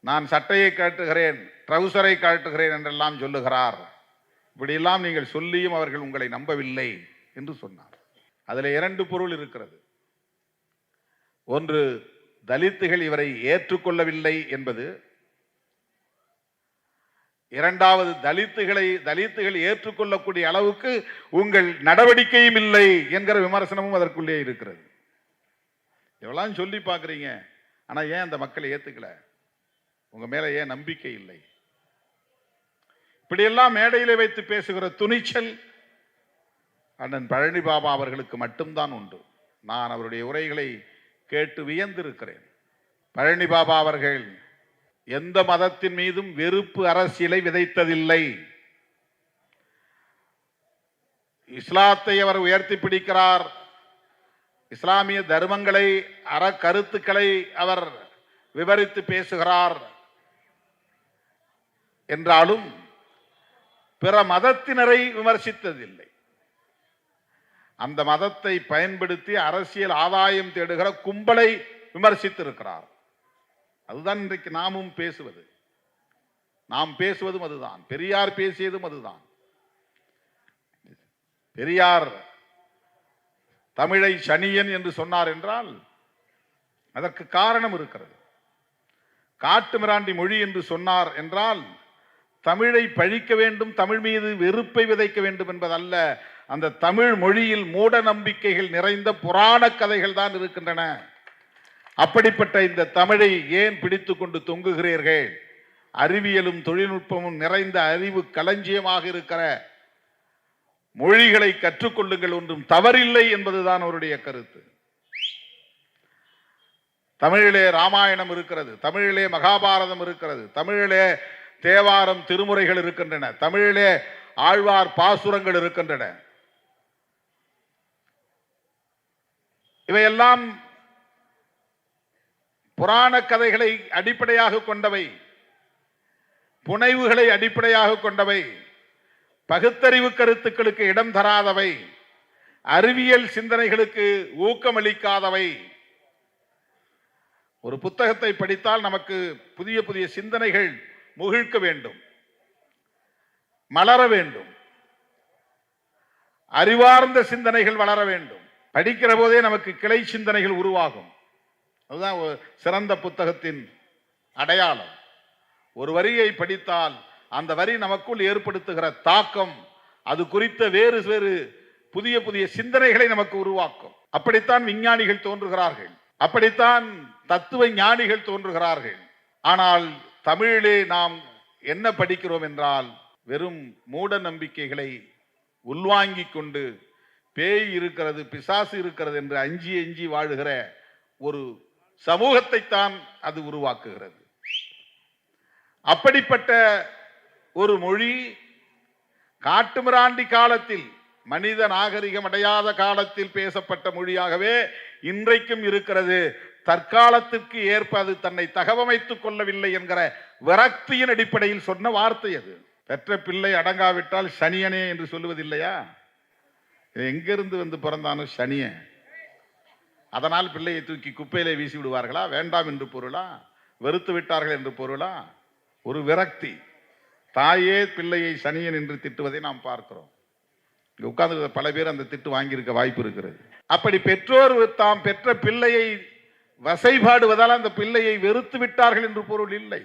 நான் சட்டையை காட்டுகிறேன், ட்ரவுசரை காட்டுகிறேன் என்றெல்லாம் சொல்லுகிறார். இப்படியெல்லாம் நீங்கள் சொல்லியும் அவர்கள் உங்களை நம்பவில்லை என்று சொன்னார். அதில் இரண்டு பொருள் இருக்கிறது. ஒன்று, தலித்துகள் இவரை ஏற்றுக்கொள்ளவில்லை என்பது. இரண்டாவது, தலித்துகள் ஏற்றுக்கொள்ளக்கூடிய அளவுக்கு உங்கள் நடவடிக்கையும் இல்லை என்கிற விமர்சனமும் அதற்குள்ளே இருக்கிறது. எவ்வளவு சொல்லி பார்க்குறீங்க, ஆனா ஏன் அந்த மக்களை ஏத்துக்கல? உங்க மேல ஏன் நம்பிக்கை இல்லை? இப்படியெல்லாம் மேடையிலே வைத்து பேசுகிற துணிச்சல் அண்ணன் பழனி பாபா அவர்களுக்கு மட்டும்தான் உண்டு. நான் அவருடைய உரைகளை கேட்டு வியந்திருக்கிறேன். பழனி பாபா அவர்கள் எந்த மதத்தின் மீதும் வெறுப்பு அரசியலை விதைத்ததில்லை. இஸ்லாத்தை அவர் உயர்த்தி பிடிக்கிறார். இஸ்லாமிய தர்மங்களை, அற கருத்துக்களை அவர் விவரித்து பேசுகிறார். என்றாலும் பிற மதத்தினரை விமர்சித்ததில்லை. அந்த மதத்தை பயன்படுத்தி அரசியல் ஆதாயம் தேடுகிற கும்பலை விமர்சித்திருக்கிறார். அதுதான் இன்றைக்கு நாமும் பேசுவது. நாம் பேசுவதும் அதுதான். பெரியார் பேசியதும் அதுதான். பெரியார் தமிழை சனியன் என்று சொன்னார் என்றால் அதற்கு காரணம் இருக்கிறது. காட்டு மிராண்டி மொழி என்று சொன்னார் என்றால் தமிழை பழிக்க வேண்டும், தமிழ் மீது வெறுப்பை விதைக்க வேண்டும் என்பதல்ல. அந்த தமிழ் மொழியில் மூட நம்பிக்கைகள் நிறைந்த புராண கதைகள் தான் இருக்கின்றன. அப்படிப்பட்ட இந்த தமிழை ஏன் பிடித்து கொண்டு தொங்குகிறீர்கள்? அறிவியலும் தொழில்நுட்பமும் நிறைந்த அறிவு களஞ்சியமாக இருக்கிற மொழிகளை கற்றுக்கொள்ளுங்கள், ஒன்றும் தவறில்லை என்பதுதான் அவருடைய கருத்து. தமிழிலே ராமாயணம் இருக்கிறது, தமிழிலே மகாபாரதம் இருக்கிறது, தமிழிலே தேவாரம் திருமுறைகள் இருக்கின்றன, தமிழிலே ஆழ்வார் பாசுரங்கள் இருக்கின்றன. இவையெல்லாம் புராண கதைகளை அடிப்படையாக கொண்டவை, புனைவுகளை அடிப்படையாக கொண்டவை, பகுத்தறிவு கருத்துக்களுக்கு இடம் தராதவை, அறிவியல் சிந்தனைகளுக்கு ஊக்கமளிக்காதவை. ஒரு புத்தகத்தை படித்தால் நமக்கு புதிய புதிய சிந்தனைகள் முகிழ்க்க வேண்டும், மலர வேண்டும், அறிவார்ந்த சிந்தனைகள் வளர வேண்டும். படிக்கிற போதே நமக்கு கிளை சிந்தனைகள் உருவாகும். அதுதான் சிறந்த புத்தகத்தின் அடையாளம். ஒரு வரியை படித்தால் அந்த வரி நமக்குள் ஏற்படுத்துகிற தாக்கம், அது குறித்த வேறு வேறு புதிய புதிய சிந்தனைகளை நமக்கு உருவாக்கும். அப்படித்தான் விஞ்ஞானிகள் தோன்றுகிறார்கள், அப்படித்தான் தத்துவ ஞானிகள் தோன்றுகிறார்கள். ஆனால் தமிழிலே நாம் என்ன படிக்கிறோம் என்றால் வெறும் மூட நம்பிக்கைகளை உள்வாங்கிக் கொண்டு பேய் இருக்கிறது, பிசாசு இருக்கிறது என்று அஞ்சி அஞ்சி வாழுகிற ஒரு சமூகத்தை தான் அது உருவாக்குகிறது. அப்படிப்பட்ட ஒரு மொழி காட்டுமிராண்டி காலத்தில், மனித நாகரிகம் அடையாத காலத்தில் பேசப்பட்ட மொழியாகவே இன்றைக்கும் இருக்கிறது. தற்காலத்திற்கு ஏற்ப அது தன்னை தகவமைத்துக் கொள்ளவில்லை என்கிற விரக்தியின் அடிப்படையில் சொன்ன வார்த்தை அது. பெற்ற பிள்ளை அடங்காவிட்டால் சனியனே என்று சொல்லுவதில்லையா? எங்கிருந்து வந்து பிறந்தானோ சனியன், அதனால் பிள்ளையை தூக்கி குப்பையிலே வீசி விடுவார்களா? வேண்டாம் என்று பொருளா? வெறுத்து விட்டார்கள் என்று பொருளா? ஒரு விரக்தி. தாயே பிள்ளையை சனியன் என்று திட்டுவதை நாம் பார்க்கிறோம். இங்க உட்கார்ந்து பல பேர் அந்த திட்டு வாங்கியிருக்க வாய்ப்பு இருக்கிறது. அப்படி பெற்றோர் தாம் பெற்ற பிள்ளையை வசைபாடுவதால் அந்த பிள்ளையை வெறுத்து விட்டார்கள் என்று பொருள் இல்லை.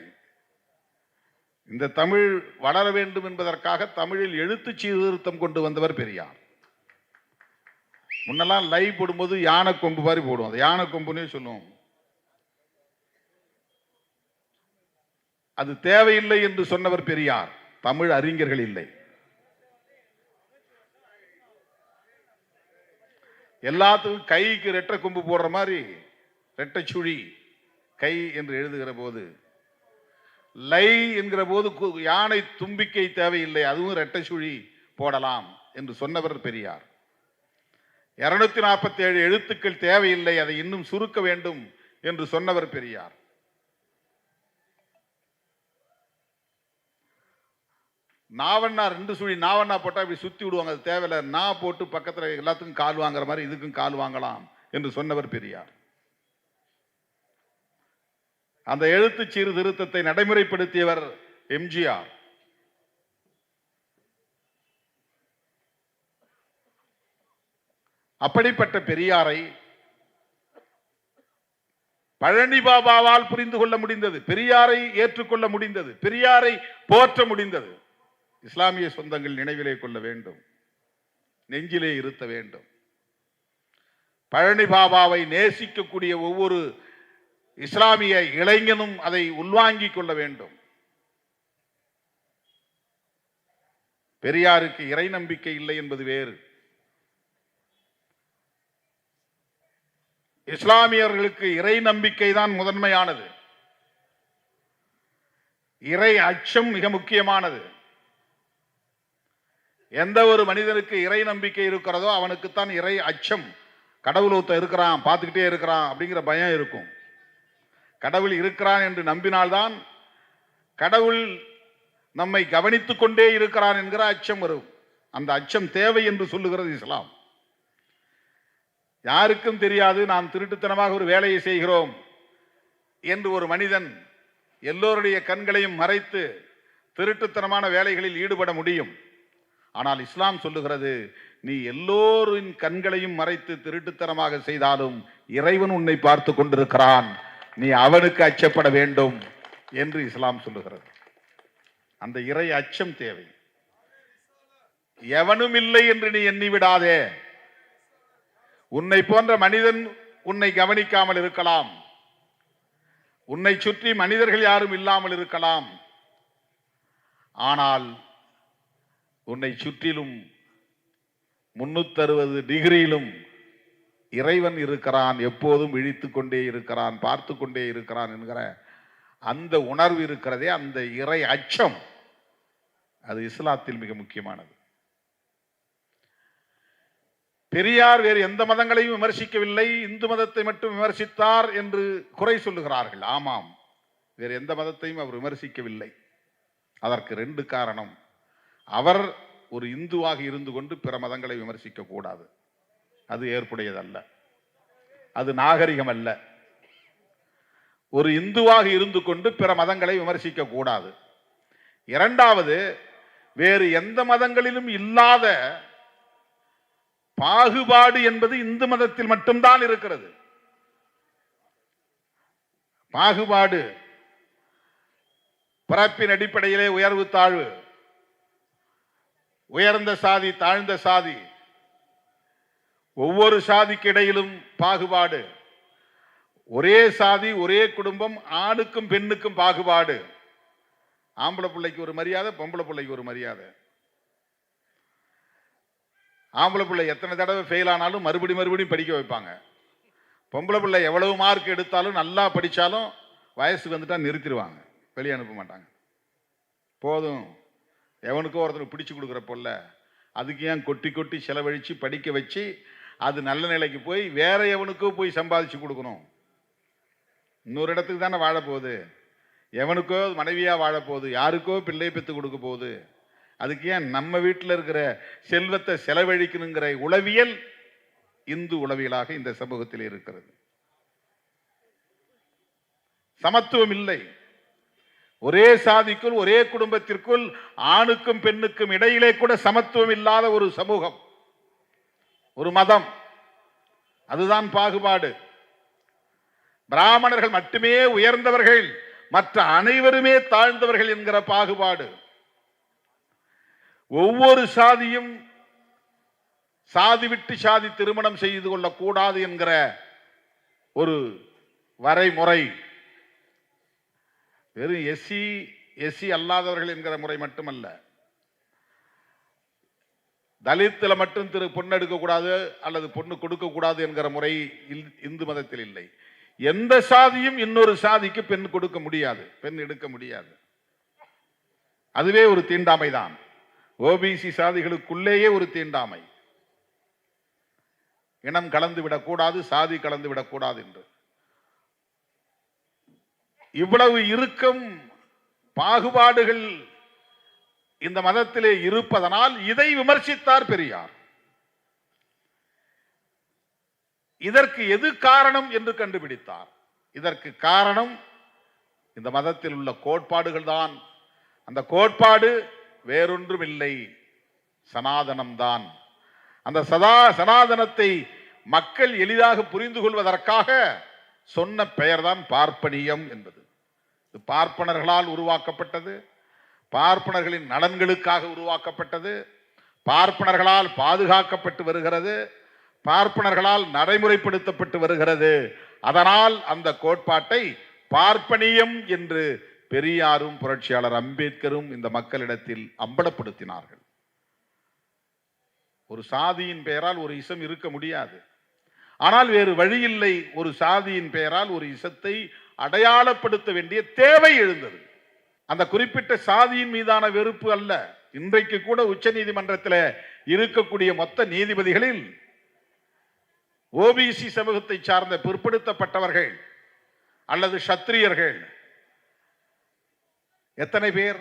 இந்த தமிழ் வளர வேண்டும் என்பதற்காக தமிழில் எழுத்து சீர்திருத்தம் கொண்டு வந்தவர் பெரியார். முன்னெல்லாம் லைவ் போடும்போது யானை கொம்பு மாதிரி போடும், அது யானை கொம்புன்னே சொல்லுவோம். அது தேவையில்லை என்று சொன்னவர் பெரியார், தமிழ் அறிஞர்கள் இல்லை. எல்லாத்துக்கும் கைக்கு ரெட்டை கொம்பு போடுற மாதிரி ரெட்டை சுழி கை என்று எழுதுகிற போது, லை என்கிற போது யானை தும்பிக்கை தேவையில்லை, அதுவும் ரெட்டை சுழி போடலாம் என்று சொன்னவர் பெரியார். 247 எழுத்துக்கள் தேவையில்லை, அதை இன்னும் சுருக்க வேண்டும் என்று சொன்னவர் பெரியார். நாவண்ணா 2 சுழி நாவண்ணா போட்டா இப்படி சுத்தி விடுவாங்க, அது தேவையில்லை, நான் போட்டு பக்கத்துல எல்லாத்துக்கும் கால் வாங்குற மாதிரி இதுக்கும் கால் வாங்கலாம் என்று சொன்னவர் பெரியார். அந்த எழுத்து சீர்திருத்தத்தை நடைமுறைப்படுத்தியவர் எம்ஜிஆர். அப்படிப்பட்ட பெரியாரை பழனி பாபாவால் புரிந்து கொள்ள முடிந்தது, பெரியாரை ஏற்றுக்கொள்ள முடிந்தது, பெரியாரை போற்ற முடிந்தது. இஸ்லாமிய சொந்தங்கள் நினைவிலே கொள்ள வேண்டும், நெஞ்சிலே இருத்த வேண்டும். பழனி பாபாவை நேசிக்கக்கூடிய ஒவ்வொரு இஸ்லாமிய இளைஞனும் அதை உள்வாங்கிக் கொள்ள வேண்டும். பெரியாருக்கு இறை நம்பிக்கை இல்லை என்பது வேறு. இஸ்லாமியர்களுக்கு இறை நம்பிக்கை தான் முதன்மையானது. இறை அச்சம் மிக முக்கியமானது. எந்த ஒரு மனிதனுக்கு இறை நம்பிக்கை இருக்கிறதோ அவனுக்குத்தான் இறை அச்சம். கடவுள் ஒருத்தன் இருக்கிறான், பார்த்துக்கிட்டே இருக்கிறான் அப்படிங்கிற பயம் இருக்கும். கடவுள் இருக்கிறான் என்று நம்பினால்தான் கடவுள் நம்மை கவனித்துக் கொண்டே இருக்கிறான் என்கிற அச்சம் வரும். அந்த அச்சம் தேவை என்று சொல்லுகிறது இஸ்லாம். யாருக்கும் தெரியாது நாம் திருட்டுத்தனமாக ஒரு வேலையை செய்கிறோம் என்று ஒரு மனிதன் எல்லோருடைய கண்களையும் மறைத்து திருட்டுத்தனமான வேலைகளில் ஈடுபட முடியும். ஆனால் இஸ்லாம் சொல்லுகிறது, நீ எல்லோரின் கண்களையும் மறைத்து திருட்டுத்தனமாக செய்தாலும் இறைவன் உன்னை பார்த்து கொண்டிருக்கிறான், நீ அவனுக்கு அச்சப்பட வேண்டும் என்று இஸ்லாம் சொல்லுகிறது. அந்த இறை அச்சம் தேவை. எவனும் இல்லை என்று நீ எண்ணிவிடாதே. உன்னை போன்ற மனிதன் உன்னை கவனிக்காமல் இருக்கலாம், உன்னை சுற்றி மனிதர்கள் யாரும் இல்லாமல் இருக்கலாம், ஆனால் உன்னை சுற்றிலும் 360 டிகிரியிலும் இறைவன் இருக்கிறான், எப்போதும் விழித்துக் கொண்டே இருக்கிறான், பார்த்து கொண்டே இருக்கிறான் என்கிற அந்த உணர்வு இருக்கிறதே, அந்த இறை அச்சம், அது இஸ்லாத்தில் மிக முக்கியமானது. பெரியார் வேறு எந்த மதங்களையும் விமர்சிக்கவில்லை, இந்து மதத்தை மட்டும் விமர்சித்தார் என்று குறை சொல்லுகிறார்கள். ஆமாம், வேறு எந்த மதத்தையும் அவர் விமர்சிக்கவில்லை. அதற்கு 2 காரணம். அவர் ஒரு இந்துவாக இருந்து கொண்டு பிற மதங்களை விமர்சிக்க கூடாது, அது ஏற்புடையதல்ல, அது நாகரிகம் அல்ல. ஒரு இந்துவாக இருந்து கொண்டு பிற மதங்களை விமர்சிக்க கூடாது. 2வது, வேறு எந்த மதங்களிலும் இல்லாத பாகுபாடு என்பது இந்து மதத்தில் மட்டும்தான் இருக்கிறது. பாகுபாடு, பிறப்பின் அடிப்படையிலே உயர்வு தாழ்வு, உயர்ந்த சாதி தாழ்ந்த சாதி, ஒவ்வொரு சாதிக்கு இடையிலும் பாகுபாடு, ஒரே சாதி ஒரே குடும்பம், ஆணுக்கும் பெண்ணுக்கும் பாகுபாடு, ஆம்பளை பிள்ளைக்கு ஒரு மரியாதை, பொம்பளை பிள்ளைக்கு ஒரு மரியாதை. ஆம்பளை பிள்ளை எத்தனை தடவை ஃபெயில் ஆனாலும் மறுபடியும் படிக்க வைப்பாங்க. பொம்பளை பிள்ளை எவ்வளவு மார்க் எடுத்தாலும் நல்லா படித்தாலும் வயசுக்கு வந்துட்டா நிறுத்திடுவாங்க, வெளியே அனுப்ப மாட்டாங்க. போதும், எவனுக்கோ ஒருத்தருக்கு பிடிச்சி கொடுக்குற பொல்ல, அதுக்கு ஏன் கொட்டி கொட்டி செலவழித்து படிக்க வச்சு அது நல்ல நிலைக்கு போய் வேற எவனுக்கோ போய் சம்பாதிச்சு கொடுக்கணும். இன்னொரு இடத்துக்கு தானே வாழப்போகுது, எவனுக்கோ மனைவியாக வாழப்போகுது, யாருக்கோ பிள்ளை பெற்று கொடுக்க போகுது. அதுக்கு ஏன் நம்ம வீட்டில் இருக்கிற செல்வத்தை செலவழிக்கணுங்கிற உளவியல் இந்து உளவியலாக இந்த சமூகத்தில் இருக்கிறது. சமத்துவம் இல்லை. ஒரே சாதிக்குள் ஒரே குடும்பத்திற்குள் ஆணுக்கும் பெண்ணுக்கும் இடையிலே கூட சமத்துவம் இல்லாத ஒரு சமூகம், ஒரு மதம், அதுதான் பாகுபாடு. பிராமணர்கள் மட்டுமே உயர்ந்தவர்கள், மற்ற அனைவருமே தாழ்ந்தவர்கள் என்கிற பாகுபாடு. ஒவ்வொரு சாதியும் சாதி விட்டு சாதி திருமணம் செய்து கொள்ளக்கூடாது என்கிற ஒரு வரைமுறை. வெறும் எஸ்சி அல்லாதவர்கள் என்கிற முறை மட்டுமல்ல, தலித்துல மட்டும் பொண்ணு எடுக்க கூடாது அல்லது பொண்ணு கொடுக்க கூடாது என்கிற முறை இந்து மதத்தில் இல்லை. எந்த சாதியும் இன்னொரு சாதிக்கு பெண் கொடுக்க முடியாது, பெண் எடுக்க முடியாது. அதுவே ஒரு தீண்டாமை தான். ஓபிசி சாதிகளுக்குள்ளேயே ஒரு தீண்டாமை. இனம் கலந்து விடக்கூடாது, சாதி கலந்து விடக்கூடாது என்று இவ்வளவு இருக்கும் பாகுபாடுகள் இந்த மதத்திலே இருப்பதனால் இதை விமர்சித்தார் பெரியார். இதற்கு எது காரணம் என்று கண்டுபிடித்தார். இதற்கு காரணம் இந்த மதத்தில் உள்ள கோட்பாடுகள் தான். அந்த கோட்பாடு வேறொன்றும் இல்லை, சனாதனம்தான். அந்த சனாதனத்தை மக்கள் எளிதாக புரிந்து கொள்வதற்காக சொன்ன பெயர்தான் பார்ப்பனியம் என்பது. இது பார்ப்பனர்களால் உருவாக்கப்பட்டது, பார்ப்பனர்களின் நலன்களுக்காக உருவாக்கப்பட்டது, பார்ப்பனர்களால் பாதுகாக்கப்பட்டு வருகிறது, பார்ப்பனர்களால் நடைமுறைப்படுத்தப்பட்டு வருகிறது. அதனால் அந்த கோட்பாட்டை பார்ப்பனியம் என்று பெரியாரும் புரட்சியாளர் அம்பேத்கரும் இந்த மக்களிடத்தில் அம்பலப்படுத்தினார்கள். ஒரு சாதியின் பெயரால் ஒரு இசம் இருக்க முடியாது. ஆனால் வேறு வழியில்லை, ஒரு சாதியின் பெயரால் ஒரு இசத்தை அடையாளப்படுத்த வேண்டிய தேவை எழுந்தது. அந்த குறிப்பிட்ட சாதியின் மீதான வெறுப்பு அல்ல. இன்றைக்கு கூட உச்ச நீதிமன்றத்தில் இருக்கக்கூடிய மொத்த நீதிபதிகளில் ஓபிசி சமூகத்தை சார்ந்த பிற்படுத்தப்பட்டவர்கள் அல்லது சத்திரியர்கள் எத்தனை பேர்?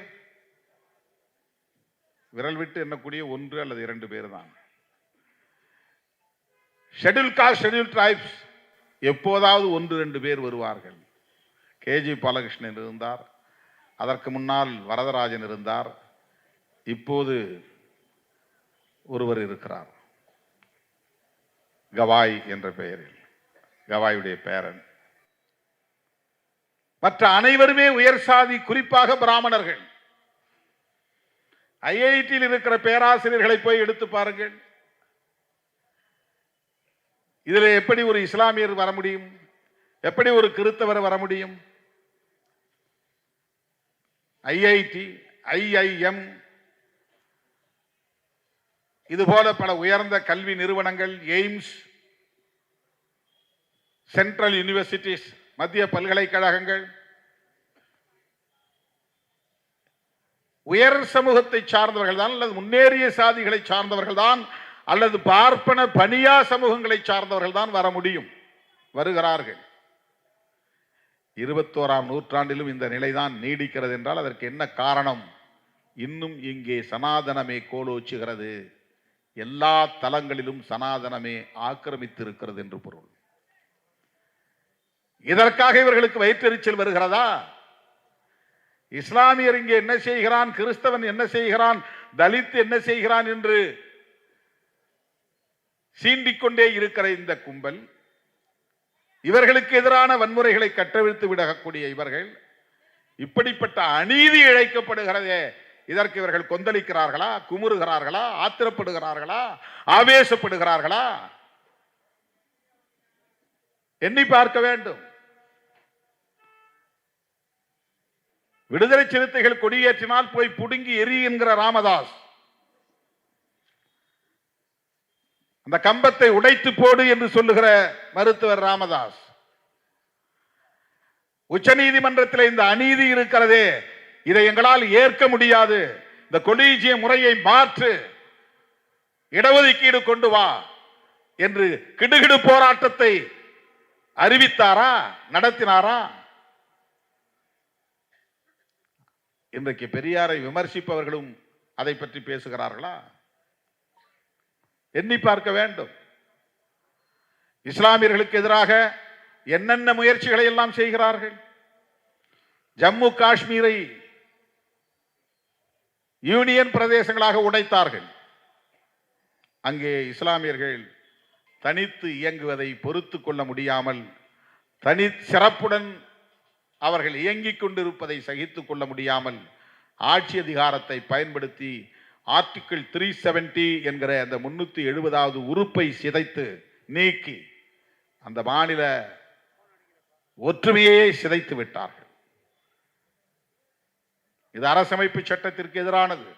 விரல் விட்டு எண்ணக்கூடிய 1 அல்லது 2 பேர் தான். ஷெட்யூல் காஸ்ட், ஷெட்யூல் டிரைப்ஸ் எப்போதாவது 1-2 பேர் வருவார்கள். கேஜி பாலகிருஷ்ணன் இருந்தார், அதற்கு முன்னால் வரதராஜன் இருந்தார், இப்போது ஒருவர் இருக்கிறார் கவாய் என்ற பெயரில், கவாயுடைய பேரன். மற்ற அனைவருமே உயர் சாதி, குறிப்பாக பிராமணர்கள். ஐஐடியில் இருக்கிற பேராசிரியர்களை போய் எடுத்து பாருங்கள். இதில் எப்படி ஒரு இஸ்லாமியர் வர முடியும்? எப்படி ஒரு கிறிஸ்தவர் வர முடியும்? ஐஐடி, ஐஐஎம், இதுபோல பல உயர்ந்த கல்வி நிறுவனங்கள், எய்ம்ஸ், சென்ட்ரல் யூனிவர்சிட்டிஸ், மத்திய பல்கலைக்கழகங்கள், உயர் சமூகத்தை சார்ந்தவர்கள் தான் அல்லது முன்னேறிய சாதிகளை சார்ந்தவர்கள் தான் அல்லது பார்ப்பன பனியா சமூகங்களை சார்ந்தவர்கள் தான் வர முடியும், வருகிறார்கள். 21ஆம் நூற்றாண்டிலும் இந்த நிலைதான் நீடிக்கிறது என்றால் அதற்கு என்ன காரணம்? இன்னும் இங்கே சனாதனமே கோலோச்சுகிறது, எல்லா தலங்களிலும் சனாதனமே ஆக்கிரமித்திருக்கிறது என்று பொருள். இதற்காக இவர்களுக்கு வயிற்றெரிச்சல் வருகிறதா? இஸ்லாமியர் இங்கே என்ன செய்கிறான், கிறிஸ்தவன் என்ன செய்கிறான், தலித் என்ன செய்கிறான் என்று சீண்டிக்கொண்டே இருக்கிற இந்த கும்பல், இவர்களுக்கு எதிரான வன்முறைகளை கட்டவிழ்த்து விடக்கூடிய இவர்கள், இப்படிப்பட்ட அநீதி இழைக்கப்படுகிறதே, இதற்கு இவர்கள் கொந்தளிக்கிறார்களா, குமுறுகிறார்களா, ஆத்திரப்படுகிறார்களா, ஆவேசப்படுகிறார்களா? எண்ணி பார்க்க வேண்டும். விடுதலை சிறுத்தைகள் கொடியேற்றினால் போய் புடுங்கி எரி என்கிற ராமதாஸ், அந்த கம்பத்தை உடைத்து போடு என்று சொல்லுகிற மருத்துவர் ராமதாஸ், உச்ச நீதிமன்றத்தில் இந்த அநீதி இருக்கிறதே, இதை எங்களால் ஏற்க முடியாது, இந்த கொலீஜிய முறையை மாற்று, இடஒதுக்கீடு கொண்டு வா என்று கிடுகிடு போராட்டத்தை அறிவித்தாரா, நடத்தினாரா? இன்றைக்கு பெரியாரை விமர்சிப்பவர்களும் அதை பற்றி பேசுகிறார்களா? எண்ணி பார்க்க வேண்டும். இஸ்லாமியர்களுக்கு எதிராக என்னென்ன முயற்சிகளை எல்லாம் செய்கிறார்கள். ஜம்மு காஷ்மீரை யூனியன் பிரதேசங்களாக உடைத்தார்கள். அங்கே இஸ்லாமியர்கள் தனித்து இயங்குவதை பொறுத்து கொள்ள முடியாமல் தனி சிறப்புடன் அவர்கள் இயங்கிக் கொண்டிருப்பதை சகித்துக் கொள்ள முடியாமல் ஆட்சி அதிகாரத்தை பயன்படுத்தி ஆர்டிகிள் 370 என்கிற அந்த 370வது உறுப்பை சிதைத்து நீக்கி அந்த மாநில ஒற்றுமையை சிதைத்து விட்டார்கள். இது அரசமைப்பு சட்டத்திற்கு எதிரானது,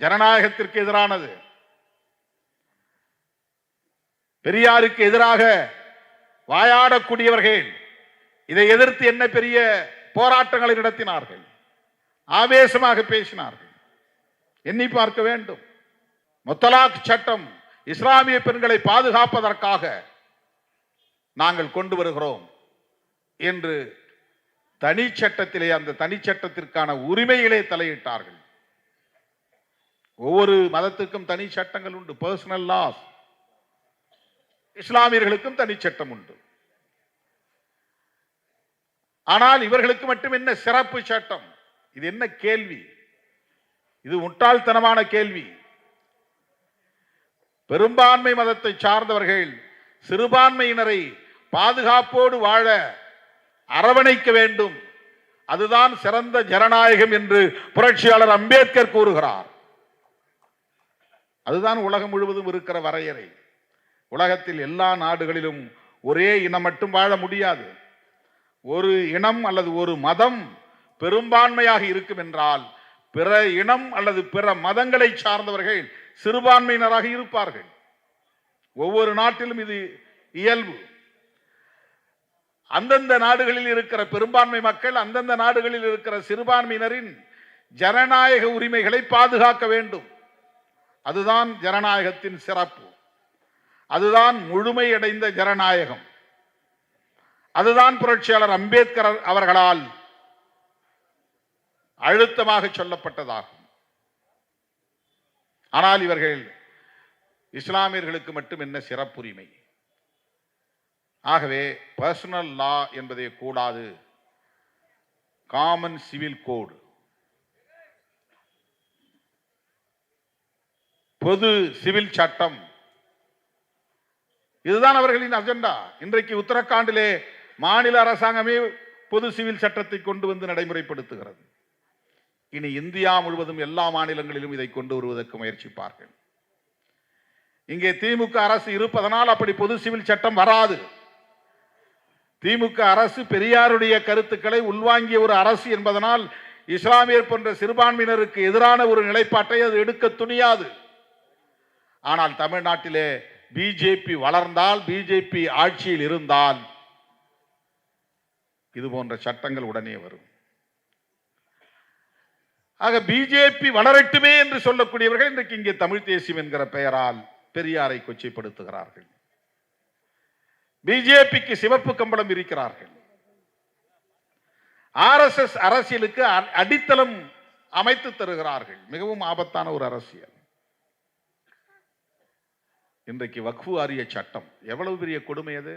ஜனநாயகத்திற்கு எதிரானது. பெரியாருக்கு எதிராக வாயாடக்கூடியவர்கள் இதை எதிர்த்து என்ன பெரிய போராட்டங்களை நடத்தினார்கள், ஆவேசமாக பேசினார்கள். எண்ணி பார்க்க வேண்டும். முத்தலாக் சட்டம் இஸ்லாமிய பெண்களை பாதுகாப்பதற்காக நாங்கள் கொண்டு வருகிறோம் என்று தனி சட்டத்திலே அந்த தனி சட்டத்திற்கான உரிமைகளே தலையிட்டார்கள். ஒவ்வொரு மதத்துக்கும் தனி சட்டங்கள் உண்டு, பர்சனல் லாஸ். இஸ்லாமியர்களுக்கும் தனி சட்டம் உண்டு. ஆனால் இவர்களுக்கு மட்டும் என்ன சிறப்பு சட்டம்? இது என்ன கேள்வி? இது முட்டாள்தனமான கேள்வி. பெரும்பான்மை மதத்தை சார்ந்தவர்கள் சிறுபான்மையினரை பாதுகாப்போடு வாழ அரவணைக்க வேண்டும். அதுதான் சிறந்த ஜனநாயகம் என்று புரட்சியாளர் அம்பேத்கர் கூறுகிறார். அதுதான் உலகம் முழுவதும் இருக்கிற வரையறை. உலகத்தில் எல்லா நாடுகளிலும் ஒரே இனம் மட்டும் வாழ முடியாது. ஒரு இனம் அல்லது ஒரு மதம் பெரும்பான்மையாக இருக்கும் என்றால் பிற இனம் அல்லது பிற மதங்களை சார்ந்தவர்கள் சிறுபான்மையினராக இருப்பார்கள். ஒவ்வொரு நாட்டிலும் இது இயல்பு. அந்தந்த நாடுகளில் இருக்கிற பெரும்பான்மை மக்கள் அந்தந்த நாடுகளில் இருக்கிற சிறுபான்மையினரின் ஜனநாயக உரிமைகளை பாதுகாக்க வேண்டும். அதுதான் ஜனநாயகத்தின் சிறப்பு. அதுதான் முழுமையடைந்த ஜனநாயகம். அதுதான் புரட்சியாளர் அம்பேத்கர் அவர்களால் அழுத்தமாக சொல்லப்பட்டதாகும். ஆனால் இவர்கள் இஸ்லாமியர்களுக்கு மட்டும் என்ன சிறப்புரிமை? ஆகவே பர்சனல் லா என்பதே கூடாது, காமன் சிவில் கோடு, பொது சிவில் சட்டம், இதுதான் அவர்களின் அஜெண்டா. இன்றைக்கு உத்தரகாண்டிலே மாநில அரசாங்கமே பொது சிவில் சட்டத்தை கொண்டு வந்து நடைமுறைப்படுத்துகிறது. இனி இந்தியா முழுவதும் எல்லா மாநிலங்களிலும் இதை கொண்டு வருவதற்கு முயற்சிப்பார்கள். இங்கே திமுக அரசு இருப்பதனால் அப்படி பொது சிவில் சட்டம் வராது. திமுக அரசு பெரியாருடைய கருத்துக்களை உள்வாங்கிய ஒரு அரசு என்பதனால் இஸ்லாமியர் போன்ற சிறுபான்மையினருக்கு எதிரான ஒரு நிலைப்பாட்டை அது எடுக்க துணியாது. ஆனால் தமிழ்நாட்டிலே பிஜேபி வளர்ந்தால், பிஜேபி ஆட்சியில் இருந்தால் இது போன்ற சட்டங்கள் உடனே வரும். ஆக பிஜேபி வளரட்டுமே என்று சொல்லக்கூடியவர்கள் இன்றைக்கு இங்கே தமிழ் தேசியம் என்கிற பெயரால் பெரியாரை கொச்சைப்படுத்துகிறார்கள். பிஜேபிக்கு சிவப்பு கம்பளம் இருக்கிறார்கள். RSS அரசியலுக்கு அடித்தளம் அமைத்து தருகிறார்கள். மிகவும் ஆபத்தான ஒரு அரசியல். இன்றைக்கு வக்ஃபு வாரிய சட்டம் எவ்வளவு பெரிய கொடுமை அது.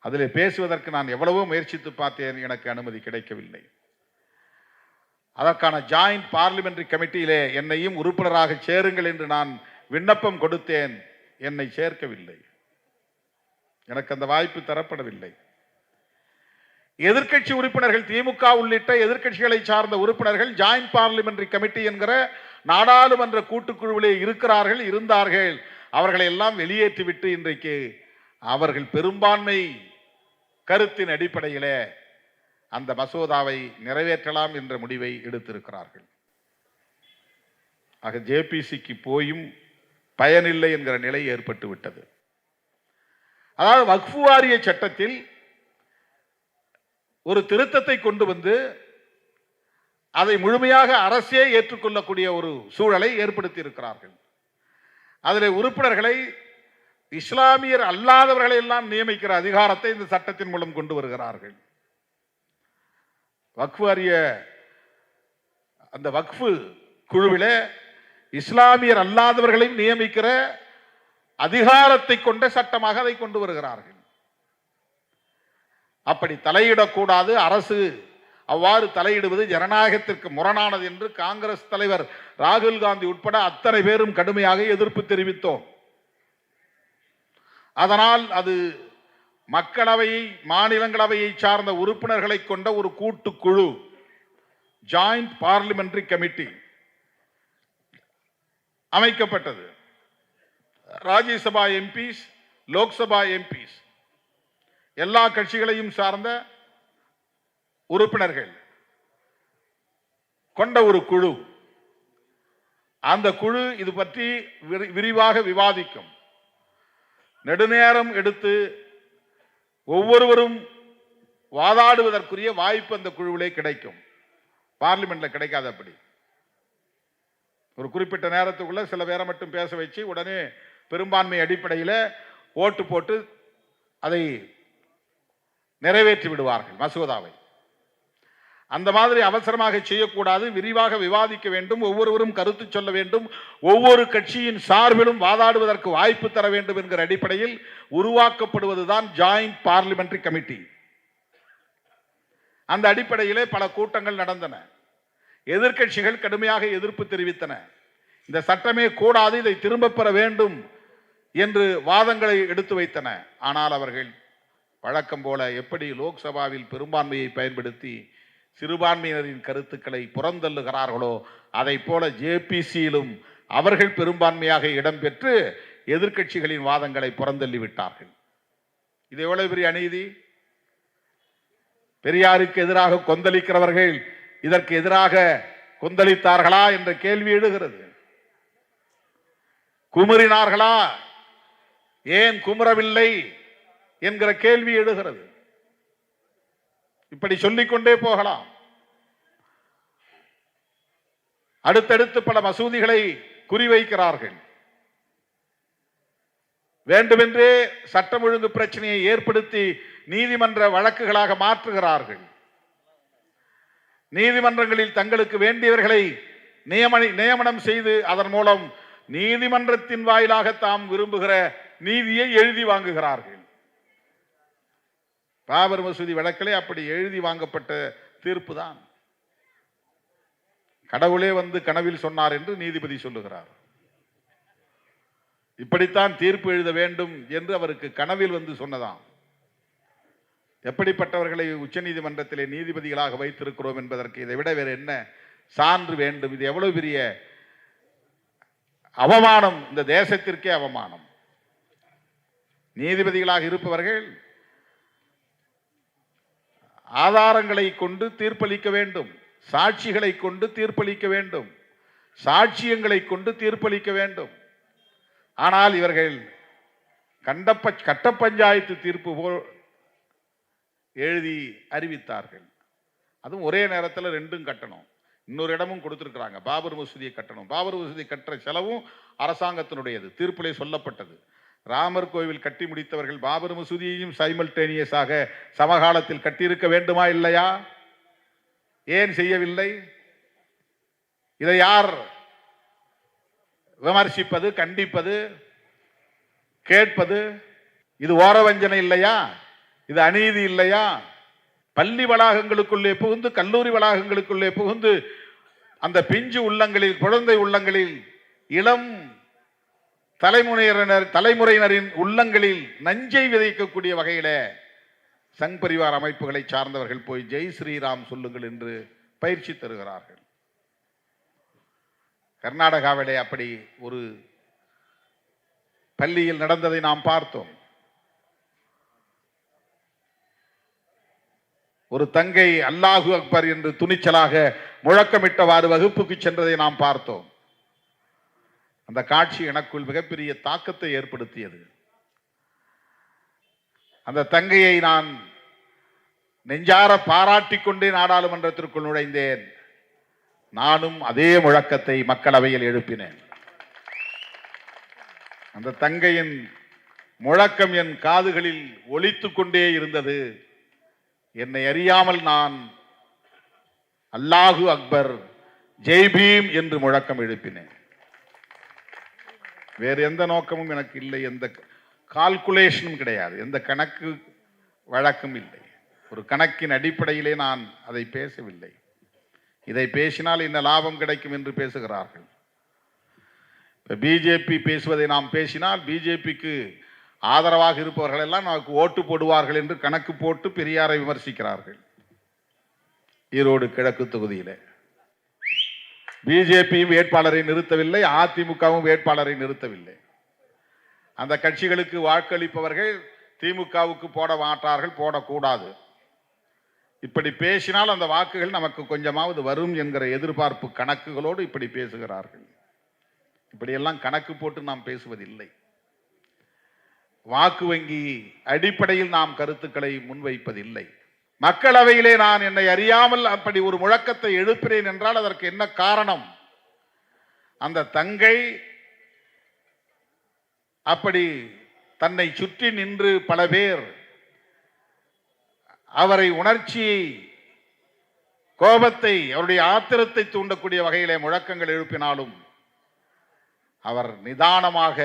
அதில் பேசுவதற்கு நான் எவ்வளவோ முயற்சித்து பார்த்தேன், எனக்கு அனுமதி கிடைக்கவில்லை. அதற்கான ஜாயிண்ட் பார்லிமெண்டரி கமிட்டியிலே என்னையும் உறுப்பினராக சேருங்கள் என்று நான் விண்ணப்பம் கொடுத்தேன். என்னை சேர்க்கவில்லை. எனக்கு அந்த வாய்ப்பு தரப்படவில்லை. எதிர்க்கட்சி உறுப்பினர்கள், திமுக உள்ளிட்ட எதிர்க்கட்சிகளை சார்ந்த உறுப்பினர்கள் ஜாயிண்ட் பார்லிமெண்டரி கமிட்டி என்கிற நாடாளுமன்ற கூட்டுக்குழுவிலே இருந்தார்கள். அவர்களை எல்லாம் வெளியேற்றிவிட்டு இன்றைக்கு அவர்கள் பெரும்பான்மை கருத்தின் அடிப்படையிலே அந்த மசோதாவை நிறைவேற்றலாம் என்ற முடிவை எடுத்திருக்கிறார்கள். ஆக ஜேபிசிக்கு போயும் பயனில்லை என்கிற நிலை ஏற்பட்டு விட்டது. அதாவது வக்ஃபு வாரிய சட்டத்தில் ஒரு திருத்தத்தை கொண்டு வந்து அதை முழுமையாக அரசே ஏற்றுக்கொள்ளக்கூடிய ஒரு சூழலை ஏற்படுத்தி இருக்கிறார்கள். அதில் உறுப்பினர்களை இஸ்லாமியர் அல்லாதவர்களை எல்லாம் நியமிக்கிற அதிகாரத்தை இந்த சட்டத்தின் மூலம் கொண்டு வருகிறார்கள். வக்ஃபு வாரிய அந்த வக்ஃபு குழுவிலே இஸ்லாமியர் அல்லாதவர்களையும் நியமிக்கிற அதிகாரத்தை கொண்ட சட்டமாக அதை கொண்டு வருகிறார்கள். அப்படி தலையிடக்கூடாது, அரசு அவ்வாறு தலையிடுவது ஜனநாயகத்திற்கு முரணானது என்று காங்கிரஸ் தலைவர் ராகுல் காந்தி உட்பட அத்தனை பேரும் கடுமையாக எதிர்ப்பு தெரிவித்தோம். அதனால் அது மக்களவையை மாநிலங்களவையை சார்ந்த உறுப்பினர்களை கொண்ட ஒரு கூட்டுக்குழு, ஜாயிண்ட் பார்லிமெண்டரி கமிட்டி அமைக்கப்பட்டது. ராஜ்யசபா எம்பிஸ், லோக்சபா எம்பிஸ், எல்லா கட்சிகளையும் சார்ந்த உறுப்பினர்கள் கொண்ட ஒரு குழு. அந்த குழு இது பற்றி விரிவாக விவாதிக்கும். நெடுநேரம் எடுத்து ஒவ்வொருவரும் வாதாடுவதற்குரிய வாய்ப்பு அந்த குழுவிலே கிடைக்கும். பார்லிமெண்ட்ல கிடைக்காது. அப்படி ஒரு குறிப்பிட்ட நேரத்துக்குள்ள சில பேரை மட்டும் பேச வச்சு உடனே பெரும்பான்மை அடிப்படையில் ஓட்டு போட்டு அதை நிறைவேற்றி விடுவார்கள் மசோதாவை. அந்த மாதிரி அவசரமாக செய்யக்கூடாது. விரிவாக விவாதிக்க வேண்டும். ஒவ்வொருவரும் கருத்து சொல்ல வேண்டும். ஒவ்வொரு கட்சியின் சார்பிலும் வாதாடுவதற்கு வாய்ப்பு தர வேண்டும் என்கிற அடிப்படையில் உருவாக்கப்படுவதுதான் ஜாயிண்ட் பார்லிமெண்டரி கமிட்டி. அந்த அடிப்படையிலே பல கூட்டங்கள் நடந்தன. எதிர்க்கட்சிகள் கடுமையாக எதிர்ப்பு தெரிவித்தன. இந்த சட்டமே கூடாது, இதை திரும்ப பெற வேண்டும் என்று வாதங்களை எடுத்து வைத்தன. ஆனால் அவர்கள் வழக்கம் போல எப்படி லோக்சபாவில் பெரும்பான்மையை பயன்படுத்தி சிறுபான்மையினரின் கருத்துக்களை புறந்தள்ளுகிறார்களோ அதை போல ஜேபிசியிலும் அவர்கள் பெரும்பான்மையாக இடம்பெற்று எதிர்க்கட்சிகளின் வாதங்களை புறந்தள்ளி விட்டார்கள். இது எவ்வளவு பெரிய அநீதி! பெரியாருக்கு எதிராக கொந்தளிக்கிறவர்கள் இதற்கு எதிராக கொந்தளித்தார்களா என்ற கேள்வி எழுகிறது. குமுறினார்களா, ஏன் குமுறவில்லை என்கிற கேள்வி எழுகிறது. இப்படி சொல்லிக்கொண்டே போகலாம். அடுத்தடுத்து பல மசூதிகளை குறிவைக்கிறார்கள். வேண்டுமென்றே சட்டம் ஒழுங்கு பிரச்சனையை ஏற்படுத்தி நீதிமன்ற வழக்குகளாக மாற்றுகிறார்கள். நீதிமன்றங்களில் தங்களுக்கு வேண்டியவர்களை நியமனம் செய்து அதன் மூலம் நீதிமன்றத்தின் வாயிலாக தாம் விரும்புகிற நீதியை எழுதி வாங்குகிறார்கள். பாபர் மசூதி வழக்கிலே அப்படி எழுதி வாங்கப்பட்ட தீர்ப்பு தான். கடவுளே வந்து கனவில் சொன்னார் என்று நீதிபதி சொல்லுகிறார். இப்படித்தான் தீர்ப்பு எழுத வேண்டும் என்று அவருக்கு கனவில் வந்து சொன்னதாம். எப்படிப்பட்டவர்களை உச்ச நீதிமன்றத்திலே நீதிபதிகளாக வைத்திருக்கிறோம் என்பதற்கு இதை விட வேறு என்ன சான்று வேண்டும்? இது எவ்வளவு பெரிய அவமானம்! இந்த தேசத்திற்கே அவமானம். நீதிபதிகளாக இருப்பவர்கள் ஆதாரங்களை கொண்டு தீர்ப்பளிக்க வேண்டும், சாட்சிகளை கொண்டு தீர்ப்பளிக்க வேண்டும், சாட்சியங்களை கொண்டு தீர்ப்பளிக்க வேண்டும். ஆனால் இவர்கள் கட்ட பஞ்சாயத்து தீர்ப்பு போல் எழுதி அறிவித்தார்கள். அதுவும் ஒரே நேரத்தில் ரெண்டும் கட்டணும். இன்னொரு இடமும் கொடுத்திருக்கிறாங்க, பாபர் மசூதியை கட்டணும். பாபர் மசூதி கட்டுற செலவும் அரசாங்கத்தினுடையது. தீர்ப்பிலே சொல்லப்பட்டது. ராமர் கோவில் கட்டி முடித்தவர்கள் பாபர் மசூதியையும் சைமல்டேனியஸாக சமகாலத்தில் கட்டியிருக்க வேண்டுமா இல்லையா? ஏன் செய்யவில்லை? இதை யார் விமர்சிப்பது, கண்டிப்பது, கேட்பது? இது ஓரவஞ்சனை இல்லையா? இது அநீதி இல்லையா? பள்ளி வளாகங்களுக்குள்ளே புகுந்து, கல்லூரி வளாகங்களுக்குள்ளே புகுந்து அந்த பிஞ்சு உள்ளங்களில், குழந்தை உள்ளங்களில், இளம் தலைமுறையினரின் உள்ளங்களில் நஞ்சை விதைக்கக்கூடிய வகையில சங் பரிவார் அமைப்புகளை சார்ந்தவர்கள் போய் ஜெய் ஸ்ரீராம் சொல்லுங்கள் என்று பயிற்சி தருகிறார்கள். கர்நாடகாவிலே அப்படி ஒரு பள்ளியில் நடந்ததை நாம் பார்த்தோம். ஒரு தங்கை அல்லாஹு அக்பர் என்று துணிச்சலாக முழக்கமிட்டவாறு வகுப்புக்கு சென்றதை நாம் பார்த்தோம். அந்த காட்சி எனக்குள் மிகப்பெரிய தாக்கத்தை ஏற்படுத்தியது. அந்த தங்கையை நான் நெஞ்சார பாராட்டிக் கொண்டே நாடாளுமன்றத்திற்குள் நுழைந்தேன். நானும் அதே முழக்கத்தை மக்களவையில் எழுப்பினேன். அந்த தங்கையின் முழக்கம் என் காதுகளில் ஒலித்துக் கொண்டே இருந்தது. என்னை அறியாமல் நான் அல்லாஹு அக்பர், ஜெய் பீம் என்று முழக்கம் எழுப்பினேன். வேறு எந்த நோக்கமும் எனக்கு இல்லை, எந்த கால்குலேஷனும் கிடையாது, எந்த கணக்கு வழக்கும் இல்லை. ஒரு கணக்கின் அடிப்படையிலே நான் அதை பேசவில்லை. இதை பேசினால் என்ன லாபம் கிடைக்கும் என்று பேசுகிறார்கள். பிஜேபி பேசுவதை நாம் பேசினால் பிஜேபிக்கு ஆதரவாக இருப்பவர்கள் எல்லாம் நமக்கு ஓட்டு போடுவார்கள் என்று கணக்கு போட்டு பெரியாரை விமர்சிக்கிறார்கள். ஈரோடு கிழக்கு தொகுதியில் பிஜேபியும் வேட்பாளரை நிறுத்தவில்லை, அதிமுகவும் வேட்பாளரை நிறுத்தவில்லை. அந்த கட்சிகளுக்கு வாக்களிப்பவர்கள் திமுகவுக்கு போட மாட்டார்கள், போடக்கூடாது. இப்படி பேசினால் அந்த வாக்குகள் நமக்கு கொஞ்சமாவது வரும் என்கிற எதிர்பார்ப்பு கணக்குகளோடு இப்படி பேசுகிறார்கள். இப்படியெல்லாம் கணக்கு போட்டு நாம் பேசுவதில்லை. வாக்கு வங்கி அடிப்படையில் நாம் கருத்துக்களை முன்வைப்பதில்லை. மக்களவையிலே நான் என்னை அறியாமல் அப்படி ஒரு முழக்கத்தை எழுப்பினேன் என்றால் அதற்கு என்ன காரணம்? அந்த தங்கை அப்படி தன்னை சுற்றி நின்று பல பேர் அவரை உணர்ச்சியை, கோபத்தை, அவருடைய ஆத்திரத்தை தூண்டக்கூடிய வகையிலே முழக்கங்கள் எழுப்பினாலும் அவர் நிதானமாக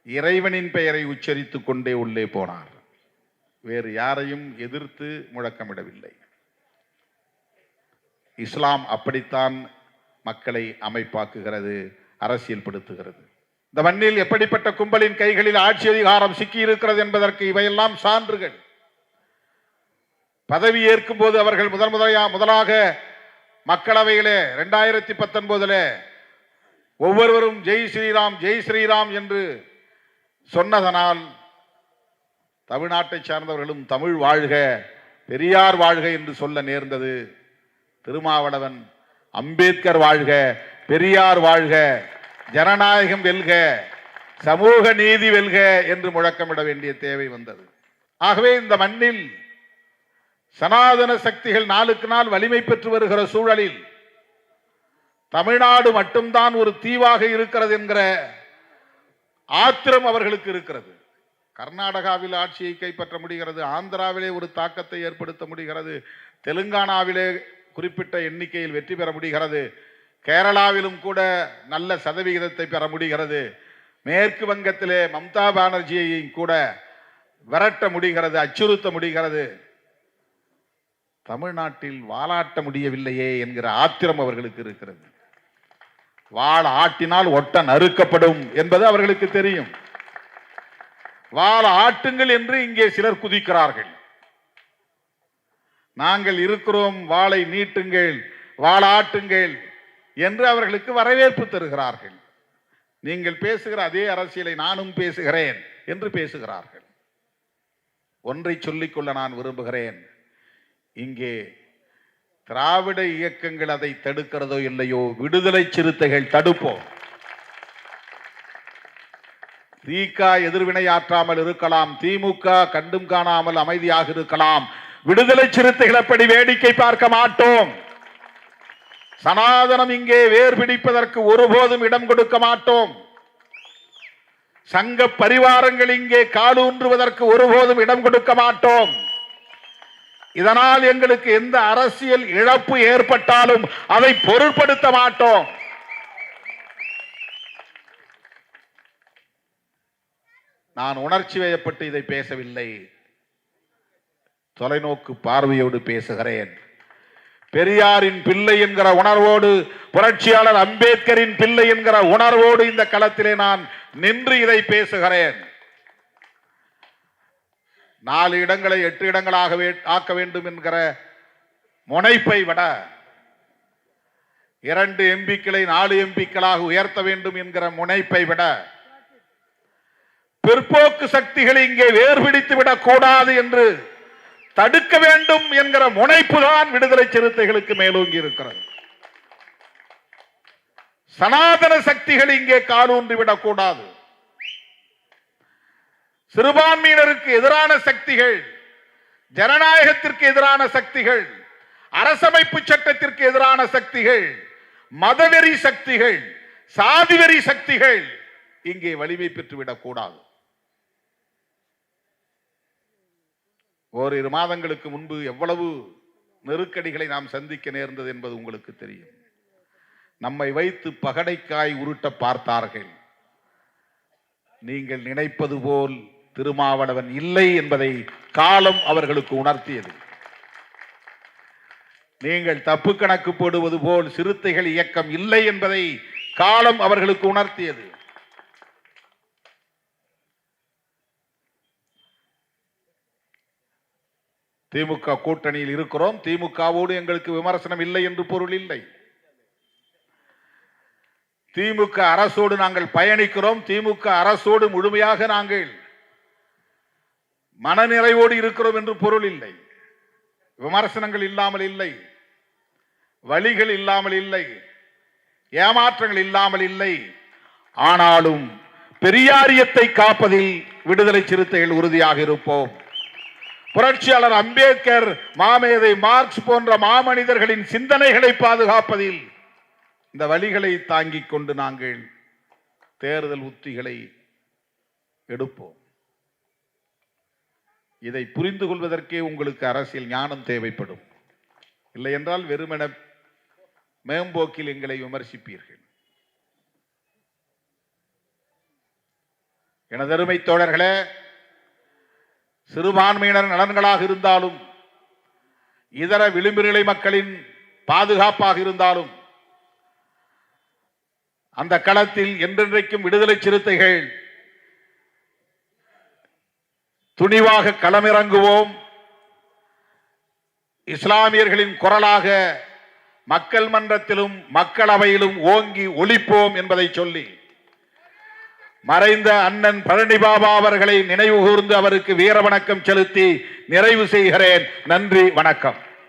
இறைவனின் பெயரை உச்சரித்துக் கொண்டே உள்ளே போனார். வேறு யாரையும் எதிர்த்து முழக்கமிடவில்லை. இஸ்லாம் அப்படித்தான் மக்களை அமைப்பாக்குகிறது, அரசியல்படுத்துகிறது. இந்த மண்ணில் எப்படிப்பட்ட கும்பலின் கைகளில் ஆட்சி அதிகாரம் சிக்கியிருக்கிறது என்பதற்கு இவையெல்லாம் சான்றுகள். பதவி ஏற்கும் போது அவர்கள் முதலாக மக்களவையிலே 2019 ஒவ்வொருவரும் ஜெய் ஸ்ரீராம் ஜெய் ஸ்ரீராம் என்று சொன்னதனால் தமிழ்நாட்டை சார்ந்தவர்களும் தமிழ் வாழ்க, பெரியார் வாழ்க என்று சொல்ல நேர்ந்தது. திருமாவளவன் அம்பேத்கர் வாழ்க, பெரியார் வாழ்க, ஜனநாயகம் வெல்க, சமூக நீதி வெல்க என்று முழக்கமிட வேண்டிய தேவை வந்தது. ஆகவே இந்த மண்ணில் சனாதன சக்திகள் நாளுக்கு நாள் வலிமை பெற்று வருகிற சூழலில் தமிழ்நாடு மட்டும்தான் ஒரு தீவாக இருக்கிறது என்கிற ஆத்திரம் அவர்களுக்கு இருக்கிறது. கர்நாடகாவில் ஆட்சியை கைப்பற்ற முடிகிறது, ஆந்திராவிலே ஒரு தாக்கத்தை ஏற்படுத்த முடிகிறது, தெலுங்கானாவிலே குறிப்பிட்ட எண்ணிக்கையில் வெற்றி பெற முடிகிறது, கேரளாவிலும் கூட நல்ல சதவிகிதத்தை பெற முடிகிறது, மேற்கு வங்கத்திலே மம்தா பானர்ஜியை கூட விரட்ட முடிகிறது, அச்சுறுத்த முடிகிறது. தமிழ்நாட்டில் வாலாட்ட முடியவில்லையே என்கிற ஆத்திரம் அவர்களுக்கு இருக்கிறது. வாள் ஆட்டினால் ஒட்ட நறுக்கப்படும் என்பது அவர்களுக்கு தெரியும். வாள் ஆட்டுங்கள் என்று இங்கே சிலர் குதிக்கிறார்கள். நாங்கள் இருக்கிறோம், வாளை நீட்டுங்கள், வாளாட்டுங்கள் என்று அவர்களுக்கு வரவேற்பு தருகிறார்கள். நீங்கள் பேசுகிற அதே அரசியலை நானும் பேசுகிறேன் என்று பேசுகிறார்கள். ஒன்றை சொல்லிக்கொள்ள நான் விரும்புகிறேன். இங்கே திராவிட இயக்கங்கள் அதை தடுக்கிறதோ இல்லையோ, விடுதலை சிறுத்தைகள் தடுப்போம். திக எதிர்வினையாற்றாமல் இருக்கலாம், திமுக கண்டும் காணாமல் அமைதியாக இருக்கலாம். விடுதலை சிறுத்தைகள் அப்படி வேடிக்கை பார்க்க மாட்டோம். சனாதனம் இங்கே வேர் பிடிப்பதற்கு ஒருபோதும் இடம் கொடுக்க மாட்டோம். சங்க பரிவாரங்கள் இங்கே காலூன்றுவதற்கு ஒருபோதும் இடம் கொடுக்க மாட்டோம். இதனால் எங்களுக்கு எந்த அரசியல் இழப்பு ஏற்பட்டாலும் அதை பொருட்படுத்த மாட்டோம். நான் உணர்ச்சி வயப்பட்டு இதை பேசவில்லை, தொலைநோக்கு பார்வையோடு பேசுகிறேன். பெரியாரின் பிள்ளை என்கிற உணர்வோடு, புரட்சியாளர் அம்பேத்கரின் பிள்ளை என்கிற உணர்வோடு இந்த களத்திலே நான் நின்று இதை பேசுகிறேன். 4 இடங்களை 8 இடங்களாக ஆக்க வேண்டும் என்கிற முனைப்பை விட 2 எம்பிக்களை 4 எம்பிக்களாக உயர்த்த வேண்டும் என்கிற முனைப்பை விட பிற்போக்கு சக்திகளை இங்கே வேர்பிடித்து விடக் கூடாது என்று தடுக்க வேண்டும் என்கிற முனைப்பு தான் விடுதலை சிறுத்தைகளுக்கு மேலோங்கி இருக்கிறது. சனாதன சக்திகள் இங்கே காலூன்றி விடக் கூடாது. சிறுபான்மையினருக்கு எதிரான சக்திகள், ஜனநாயகத்திற்கு எதிரான சக்திகள், அரசமைப்பு சட்டத்திற்கு எதிரான சக்திகள், மதவெறி சக்திகள், சாதிவெறி சக்திகள் இங்கே வலிமை பெற்றுவிடக் கூடாது. ஓரிரு மாதங்களுக்கு முன்பு எவ்வளவு நெருக்கடிகளை நாம் சந்திக்க நேர்ந்தது என்பது உங்களுக்கு தெரியும். நம்மை வைத்து பகடைக்காய் உருட்ட பார்த்தார்கள். நீங்கள் நினைப்பது போல் திருமாவளவன் இல்லை என்பதை காலம் அவர்களுக்கு உணர்த்தியது. நீங்கள் தப்பு கணக்கு போடுவது போல் சிறுத்தைகள் இயக்கம் இல்லை என்பதை காலம் அவர்களுக்கு உணர்த்தியது. திமுக கூட்டணியில் இருக்கிறோம், திமுகவோடு எங்களுக்கு விமர்சனம் இல்லை என்று பொருள் இல்லை. திமுக அரசோடு நாங்கள் பயணிக்கிறோம், திமுக அரசோடு முழுமையாக நாங்கள் மனநிறைவோடு இருக்கிறோம் என்று பொருள் இல்லை. விமர்சனங்கள் இல்லாமல் இல்லை, வழிகள் இல்லாமல் இல்லை, ஏமாற்றங்கள் இல்லாமல் இல்லை. ஆனாலும் பெரியாரியத்தை காப்பதில் விடுதலை சிறுத்தைகள் உறுதியாக இருப்போம். புரட்சியாளர் அம்பேத்கர், மாமேதை மார்க்ஸ் போன்ற மாமனிதர்களின் சிந்தனைகளை பாதுகாப்பதில் இந்த வழிகளை தாங்கிக் கொண்டு நாங்கள் தேர்தல் உத்திகளை எடுப்போம். இதை புரிந்து கொள்வதற்கே உங்களுக்கு அரசியல் ஞானம் தேவைப்படும். இல்லை என்றால் வெறுமென மேம்போக்கில் எங்களை விமர்சிப்பீர்கள். எனதருமை தோழர்களே, சிறுபான்மையினர் நலன்களாக இருந்தாலும், இதர விளிம்பு நிலை மக்களின் பாதுகாப்பாக இருந்தாலும், அந்த களத்தில் என்றென்றைக்கும் விடுதலை சிறுத்தைகள் துணிவாக களமிறங்குவோம். இஸ்லாமியர்களின் குரலாக மக்கள் மன்றத்திலும் மக்களவையிலும் ஓங்கி ஒலிப்போம் என்பதை சொல்லி, மறைந்த அண்ணன் பழனி பாபா அவர்களை நினைவு கூர்ந்து அவருக்கு வீர வணக்கம் செலுத்தி நிறைவு செய்கிறேன். நன்றி, வணக்கம்.